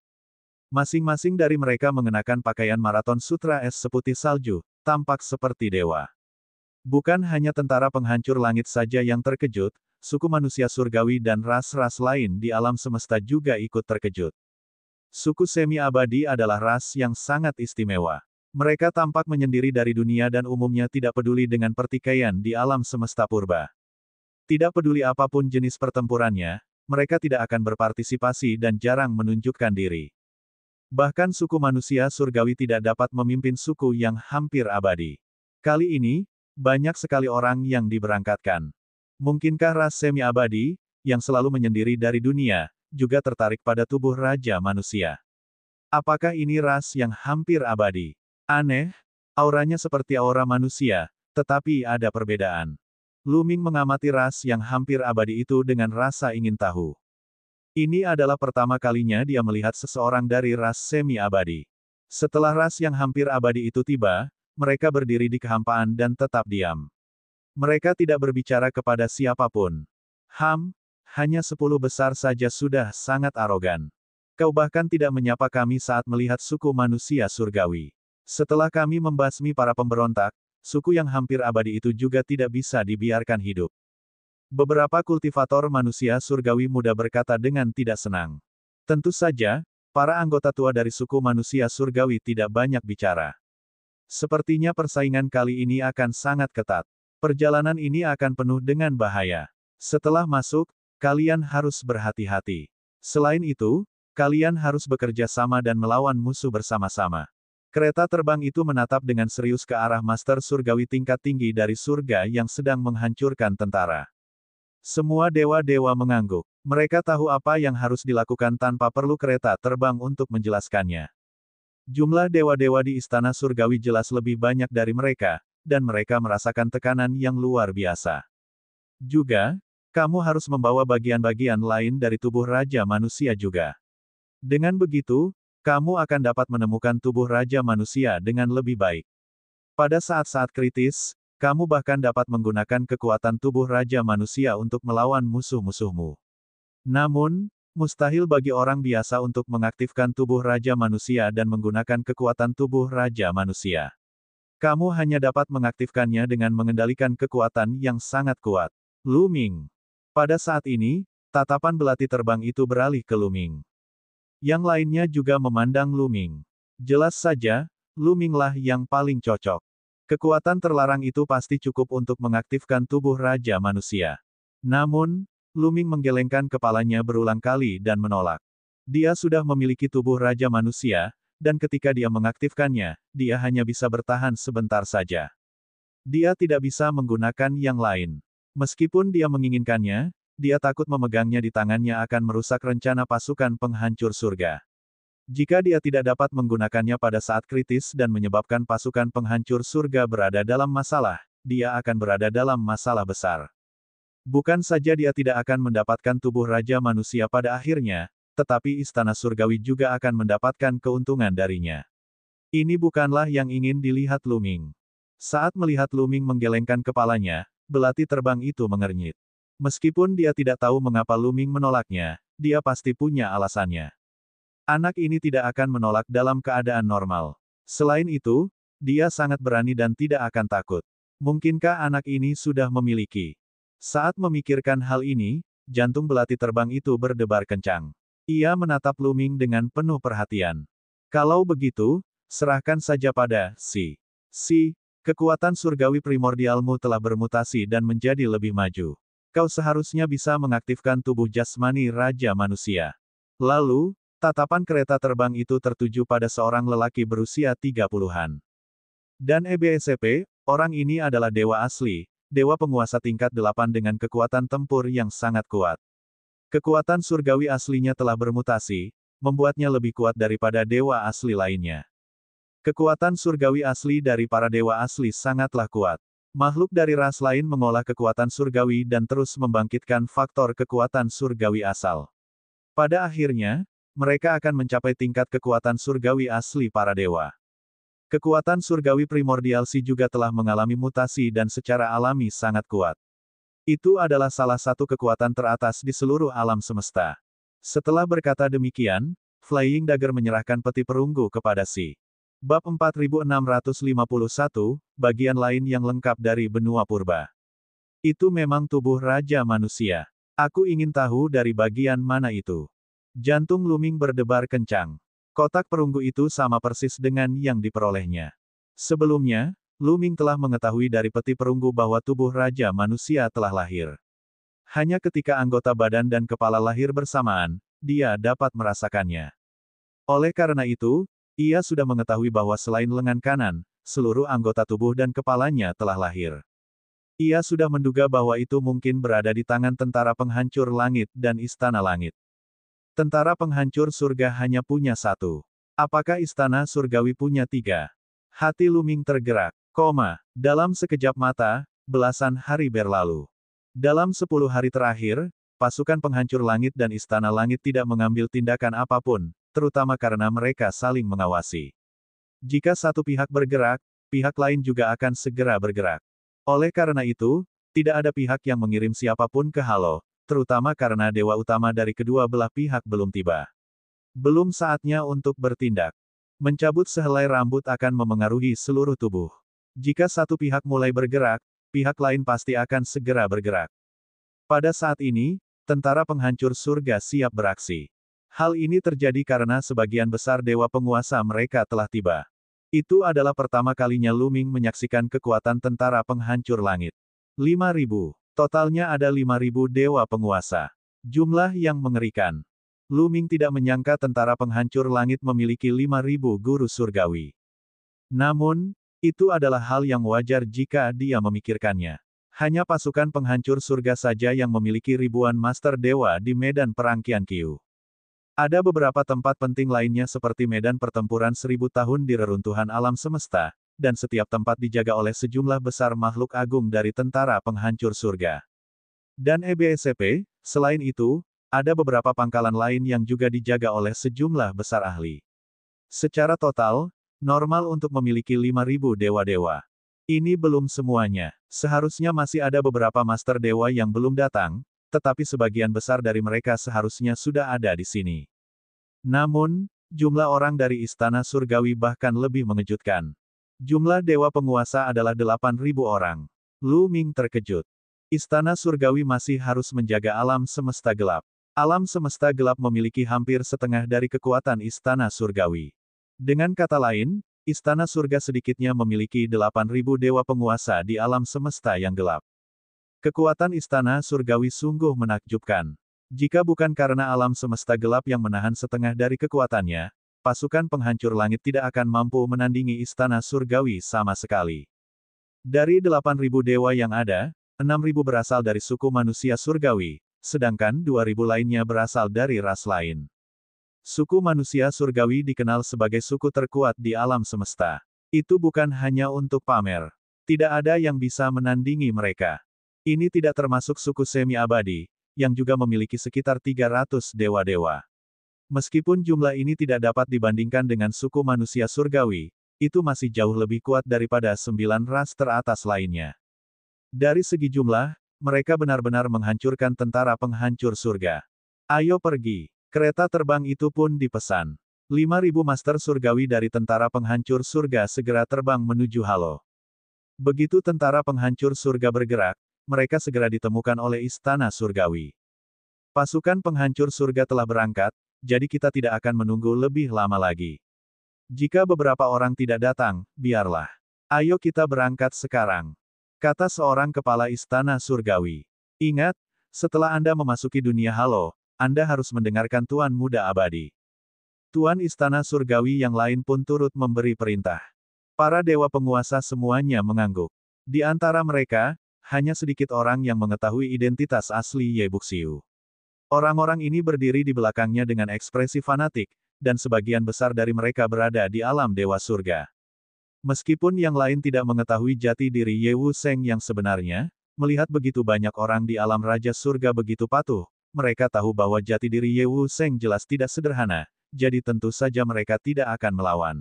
Masing-masing dari mereka mengenakan pakaian maraton sutra es seputih salju, tampak seperti dewa. Bukan hanya tentara penghancur langit saja yang terkejut, suku manusia surgawi dan ras-ras lain di alam semesta juga ikut terkejut. Suku semi-abadi adalah ras yang sangat istimewa. Mereka tampak menyendiri dari dunia dan umumnya tidak peduli dengan pertikaian di alam semesta purba. Tidak peduli apapun jenis pertempurannya, mereka tidak akan berpartisipasi dan jarang menunjukkan diri. Bahkan suku manusia surgawi tidak dapat memimpin suku yang hampir abadi. Kali ini, banyak sekali orang yang diberangkatkan. Mungkinkah ras semi-abadi, yang selalu menyendiri dari dunia, juga tertarik pada tubuh Raja Manusia? Apakah ini ras yang hampir abadi? Aneh, auranya seperti aura manusia, tetapi ada perbedaan. Lu Ming mengamati ras yang hampir abadi itu dengan rasa ingin tahu. Ini adalah pertama kalinya dia melihat seseorang dari ras semi-abadi. Setelah ras yang hampir abadi itu tiba, mereka berdiri di kehampaan dan tetap diam. Mereka tidak berbicara kepada siapapun. Hanya 10 besar saja sudah sangat arogan. Kau bahkan tidak menyapa kami saat melihat suku manusia surgawi. Setelah kami membasmi para pemberontak, suku yang hampir abadi itu juga tidak bisa dibiarkan hidup. Beberapa kultivator manusia surgawi muda berkata dengan tidak senang. Tentu saja, para anggota tua dari suku manusia surgawi tidak banyak bicara. Sepertinya persaingan kali ini akan sangat ketat. Perjalanan ini akan penuh dengan bahaya. Setelah masuk, kalian harus berhati-hati. Selain itu, kalian harus bekerja sama dan melawan musuh bersama-sama. Kereta terbang itu menatap dengan serius ke arah Master Surgawi tingkat tinggi dari surga yang sedang menghancurkan tentara. Semua dewa-dewa mengangguk. Mereka tahu apa yang harus dilakukan tanpa perlu kereta terbang untuk menjelaskannya. Jumlah dewa-dewa di Istana Surgawi jelas lebih banyak dari mereka, dan mereka merasakan tekanan yang luar biasa. Juga, kamu harus membawa bagian-bagian lain dari tubuh Raja Manusia juga. Dengan begitu, kamu akan dapat menemukan tubuh Raja Manusia dengan lebih baik. Pada saat-saat kritis, kamu bahkan dapat menggunakan kekuatan tubuh Raja Manusia untuk melawan musuh-musuhmu. Namun, mustahil bagi orang biasa untuk mengaktifkan tubuh Raja Manusia dan menggunakan kekuatan tubuh Raja Manusia. Kamu hanya dapat mengaktifkannya dengan mengendalikan kekuatan yang sangat kuat. Lu Ming. Pada saat ini, tatapan belati terbang itu beralih ke Lu Ming. Yang lainnya juga memandang Lu Ming. Jelas saja, Lu Minglah yang paling cocok. Kekuatan terlarang itu pasti cukup untuk mengaktifkan tubuh Raja Manusia. Namun, Lu Ming menggelengkan kepalanya berulang kali dan menolak. Dia sudah memiliki tubuh Raja Manusia, dan ketika dia mengaktifkannya, dia hanya bisa bertahan sebentar saja. Dia tidak bisa menggunakan yang lain. Meskipun dia menginginkannya, dia takut memegangnya di tangannya akan merusak rencana pasukan penghancur surga. Jika dia tidak dapat menggunakannya pada saat kritis dan menyebabkan pasukan penghancur surga berada dalam masalah, dia akan berada dalam masalah besar. Bukan saja dia tidak akan mendapatkan tubuh Raja Manusia pada akhirnya, tetapi Istana Surgawi juga akan mendapatkan keuntungan darinya. Ini bukanlah yang ingin dilihat Lu Ming. Saat melihat Lu Ming menggelengkan kepalanya, belati terbang itu mengernyit. Meskipun dia tidak tahu mengapa Lu Ming menolaknya, dia pasti punya alasannya. Anak ini tidak akan menolak dalam keadaan normal. Selain itu, dia sangat berani dan tidak akan takut. Mungkinkah anak ini sudah memiliki? Saat memikirkan hal ini, jantung belati terbang itu berdebar kencang. Ia menatap Lu Ming dengan penuh perhatian. Kalau begitu, serahkan saja pada Si. Kekuatan surgawi primordialmu telah bermutasi dan menjadi lebih maju. Kau seharusnya bisa mengaktifkan tubuh jasmani Raja Manusia. Lalu, tatapan kereta terbang itu tertuju pada seorang lelaki berusia 30-an. Dan EBSCP, orang ini adalah dewa asli, dewa penguasa tingkat 8 dengan kekuatan tempur yang sangat kuat. Kekuatan surgawi aslinya telah bermutasi, membuatnya lebih kuat daripada dewa asli lainnya. Kekuatan surgawi asli dari para dewa asli sangatlah kuat. Makhluk dari ras lain mengolah kekuatan surgawi dan terus membangkitkan faktor kekuatan surgawi asal. Pada akhirnya, mereka akan mencapai tingkat kekuatan surgawi asli para dewa. Kekuatan surgawi primordial Si juga telah mengalami mutasi dan secara alami sangat kuat. Itu adalah salah satu kekuatan teratas di seluruh alam semesta. Setelah berkata demikian, Flying Dagger menyerahkan peti perunggu kepada Si. Bab 4651, bagian lain yang lengkap dari benua purba. Itu memang tubuh Raja Manusia. Aku ingin tahu dari bagian mana itu. Jantung Lu Ming berdebar kencang. Kotak perunggu itu sama persis dengan yang diperolehnya. Sebelumnya, Lu Ming telah mengetahui dari peti perunggu bahwa tubuh Raja Manusia telah lahir. Hanya ketika anggota badan dan kepala lahir bersamaan, dia dapat merasakannya. Oleh karena itu, ia sudah mengetahui bahwa selain lengan kanan, seluruh anggota tubuh dan kepalanya telah lahir. Ia sudah menduga bahwa itu mungkin berada di tangan tentara penghancur langit dan istana langit. Tentara penghancur surga hanya punya satu. Apakah istana surgawi punya tiga? Hati Lu Ming tergerak. Dalam sekejap mata, belasan hari berlalu. Dalam 10 hari terakhir, pasukan penghancur langit dan istana langit tidak mengambil tindakan apapun, terutama karena mereka saling mengawasi. Jika satu pihak bergerak, pihak lain juga akan segera bergerak. Oleh karena itu, tidak ada pihak yang mengirim siapapun ke Halo, terutama karena dewa utama dari kedua belah pihak belum tiba. Belum saatnya untuk bertindak. Mencabut sehelai rambut akan memengaruhi seluruh tubuh. Jika satu pihak mulai bergerak, pihak lain pasti akan segera bergerak. Pada saat ini, tentara penghancur surga siap beraksi. Hal ini terjadi karena sebagian besar dewa penguasa mereka telah tiba. Itu adalah pertama kalinya Lu Ming menyaksikan kekuatan tentara penghancur langit. 5.000. Totalnya ada 5.000 dewa penguasa. Jumlah yang mengerikan. Lu Ming tidak menyangka tentara penghancur langit memiliki 5.000 guru surgawi. Namun, itu adalah hal yang wajar jika dia memikirkannya. Hanya pasukan penghancur surga saja yang memiliki ribuan master dewa di medan perang Qianqiu. Ada beberapa tempat penting lainnya seperti medan pertempuran 1000 tahun di reruntuhan alam semesta, dan setiap tempat dijaga oleh sejumlah besar makhluk agung dari tentara penghancur surga. Dan EBSCP, selain itu, ada beberapa pangkalan lain yang juga dijaga oleh sejumlah besar ahli. Secara total, normal untuk memiliki 5.000 dewa-dewa. Ini belum semuanya. Seharusnya masih ada beberapa master dewa yang belum datang, tetapi sebagian besar dari mereka seharusnya sudah ada di sini. Namun, jumlah orang dari Istana Surgawi bahkan lebih mengejutkan. Jumlah dewa penguasa adalah 8.000 orang. Lu Ming terkejut. Istana Surgawi masih harus menjaga alam semesta gelap. Alam semesta gelap memiliki hampir setengah dari kekuatan Istana Surgawi. Dengan kata lain, Istana Surga sedikitnya memiliki 8.000 dewa penguasa di alam semesta yang gelap. Kekuatan Istana Surgawi sungguh menakjubkan. Jika bukan karena alam semesta gelap yang menahan setengah dari kekuatannya, pasukan penghancur langit tidak akan mampu menandingi Istana Surgawi sama sekali. Dari 8.000 dewa yang ada, 6.000 berasal dari suku manusia surgawi, sedangkan 2.000 lainnya berasal dari ras lain. Suku manusia surgawi dikenal sebagai suku terkuat di alam semesta. Itu bukan hanya untuk pamer. Tidak ada yang bisa menandingi mereka. Ini tidak termasuk suku semi-abadi, yang juga memiliki sekitar 300 dewa-dewa. Meskipun jumlah ini tidak dapat dibandingkan dengan suku manusia surgawi, itu masih jauh lebih kuat daripada 9 ras teratas lainnya. Dari segi jumlah, mereka benar-benar menghancurkan tentara penghancur surga. Ayo pergi. Kereta terbang itu pun dipesan. 5.000 master surgawi dari tentara penghancur surga segera terbang menuju Halo. Begitu tentara penghancur surga bergerak, mereka segera ditemukan oleh Istana Surgawi. Pasukan penghancur surga telah berangkat, jadi kita tidak akan menunggu lebih lama lagi. Jika beberapa orang tidak datang, biarlah. Ayo kita berangkat sekarang. Kata seorang kepala Istana Surgawi. Ingat, setelah Anda memasuki dunia Halo, Anda harus mendengarkan Tuan Muda Abadi. Tuan Istana Surgawi yang lain pun turut memberi perintah. Para dewa penguasa semuanya mengangguk. Di antara mereka, hanya sedikit orang yang mengetahui identitas asli Ye Buxiu. Orang-orang ini berdiri di belakangnya dengan ekspresi fanatik, dan sebagian besar dari mereka berada di alam dewa surga. Meskipun yang lain tidak mengetahui jati diri Ye Wu Seng yang sebenarnya, melihat begitu banyak orang di alam raja surga begitu patuh, mereka tahu bahwa jati diri Ye Wu Seng jelas tidak sederhana, jadi tentu saja mereka tidak akan melawan.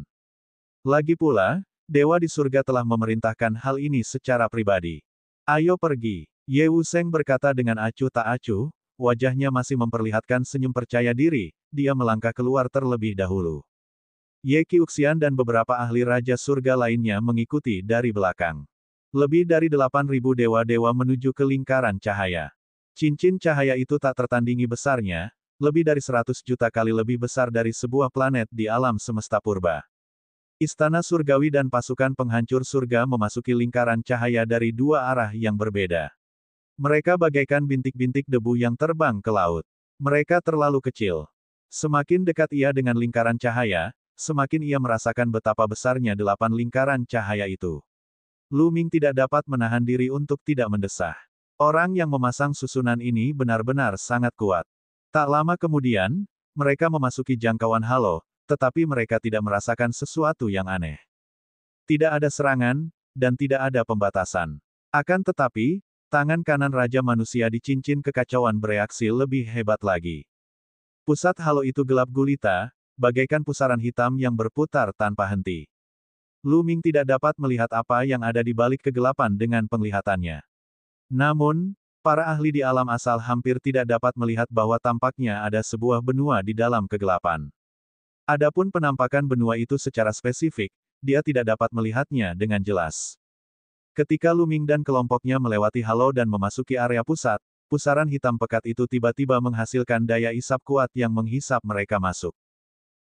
Lagi pula, dewa di surga telah memerintahkan hal ini secara pribadi. Ayo pergi. Ye Wu Seng berkata dengan acuh tak acuh, wajahnya masih memperlihatkan senyum percaya diri, dia melangkah keluar terlebih dahulu. Ye Qiuxian dan beberapa ahli raja surga lainnya mengikuti dari belakang. Lebih dari 8.000 dewa-dewa menuju ke lingkaran cahaya. Cincin cahaya itu tak tertandingi besarnya, lebih dari 100 juta kali lebih besar dari sebuah planet di alam semesta purba. Istana Surgawi dan pasukan penghancur surga memasuki lingkaran cahaya dari dua arah yang berbeda. Mereka bagaikan bintik-bintik debu yang terbang ke laut. Mereka terlalu kecil. Semakin dekat ia dengan lingkaran cahaya, semakin ia merasakan betapa besarnya 8 lingkaran cahaya itu. Lu Ming tidak dapat menahan diri untuk tidak mendesah. Orang yang memasang susunan ini benar-benar sangat kuat. Tak lama kemudian, mereka memasuki jangkauan Halo, tetapi mereka tidak merasakan sesuatu yang aneh. Tidak ada serangan, dan tidak ada pembatasan. Akan tetapi, tangan kanan Raja Manusia di cincin kekacauan bereaksi lebih hebat lagi. Pusat Halo itu gelap gulita, bagaikan pusaran hitam yang berputar tanpa henti. Lu Ming tidak dapat melihat apa yang ada di balik kegelapan dengan penglihatannya. Namun, para ahli di alam asal hampir tidak dapat melihat bahwa tampaknya ada sebuah benua di dalam kegelapan. Adapun penampakan benua itu secara spesifik, dia tidak dapat melihatnya dengan jelas. Ketika Lu Ming dan kelompoknya melewati halo dan memasuki area pusat, pusaran hitam pekat itu tiba-tiba menghasilkan daya isap kuat yang menghisap mereka masuk.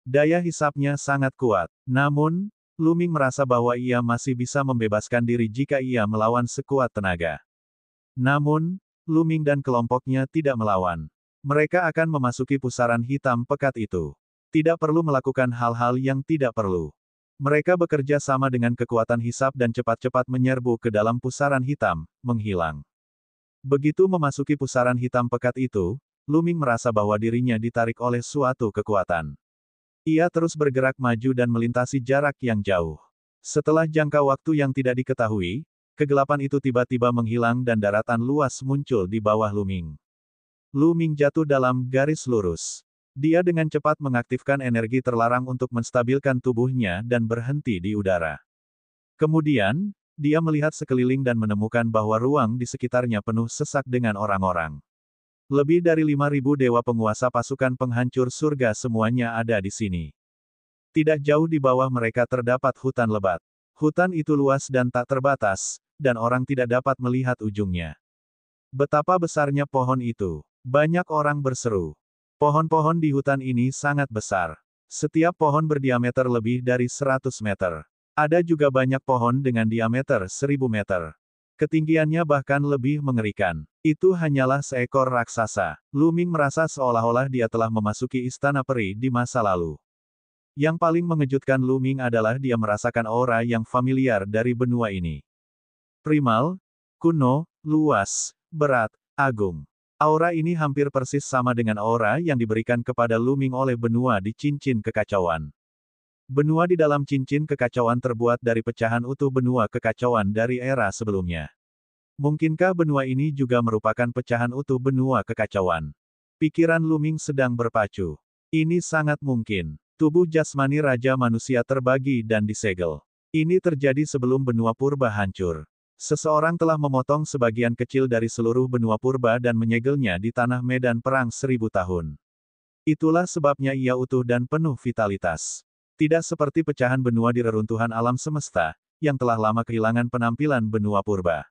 Daya hisapnya sangat kuat. Namun, Lu Ming merasa bahwa ia masih bisa membebaskan diri jika ia melawan sekuat tenaga. Namun, Lu Ming dan kelompoknya tidak melawan. Mereka akan memasuki pusaran hitam pekat itu. Tidak perlu melakukan hal-hal yang tidak perlu. Mereka bekerja sama dengan kekuatan hisap dan cepat-cepat menyerbu ke dalam pusaran hitam, menghilang. Begitu memasuki pusaran hitam pekat itu, Lu Ming merasa bahwa dirinya ditarik oleh suatu kekuatan. Ia terus bergerak maju dan melintasi jarak yang jauh. Setelah jangka waktu yang tidak diketahui, kegelapan itu tiba-tiba menghilang dan daratan luas muncul di bawah Lu Ming. Lu Ming jatuh dalam garis lurus. Dia dengan cepat mengaktifkan energi terlarang untuk menstabilkan tubuhnya dan berhenti di udara. Kemudian, dia melihat sekeliling dan menemukan bahwa ruang di sekitarnya penuh sesak dengan orang-orang. Lebih dari 5.000 dewa penguasa pasukan penghancur surga semuanya ada di sini. Tidak jauh di bawah mereka terdapat hutan lebat. Hutan itu luas dan tak terbatas, dan orang tidak dapat melihat ujungnya. Betapa besarnya pohon itu. Banyak orang berseru. Pohon-pohon di hutan ini sangat besar. Setiap pohon berdiameter lebih dari 100 meter. Ada juga banyak pohon dengan diameter 1000 meter. Ketinggiannya bahkan lebih mengerikan. Itu hanyalah seekor raksasa. Lu Ming merasa seolah-olah dia telah memasuki istana peri di masa lalu. Yang paling mengejutkan Lu Ming adalah dia merasakan aura yang familiar dari benua ini. Primal, kuno, luas, berat, agung. Aura ini hampir persis sama dengan aura yang diberikan kepada Lu Ming oleh benua di cincin kekacauan. Benua di dalam cincin kekacauan terbuat dari pecahan utuh benua kekacauan dari era sebelumnya. Mungkinkah benua ini juga merupakan pecahan utuh benua kekacauan? Pikiran Lu Ming sedang berpacu. Ini sangat mungkin. Tubuh jasmani Raja Manusia terbagi dan disegel. Ini terjadi sebelum benua purba hancur. Seseorang telah memotong sebagian kecil dari seluruh benua purba dan menyegelnya di tanah medan perang 1000 tahun. Itulah sebabnya ia utuh dan penuh vitalitas. Tidak seperti pecahan benua di reruntuhan alam semesta, yang telah lama kehilangan penampilan benua purba.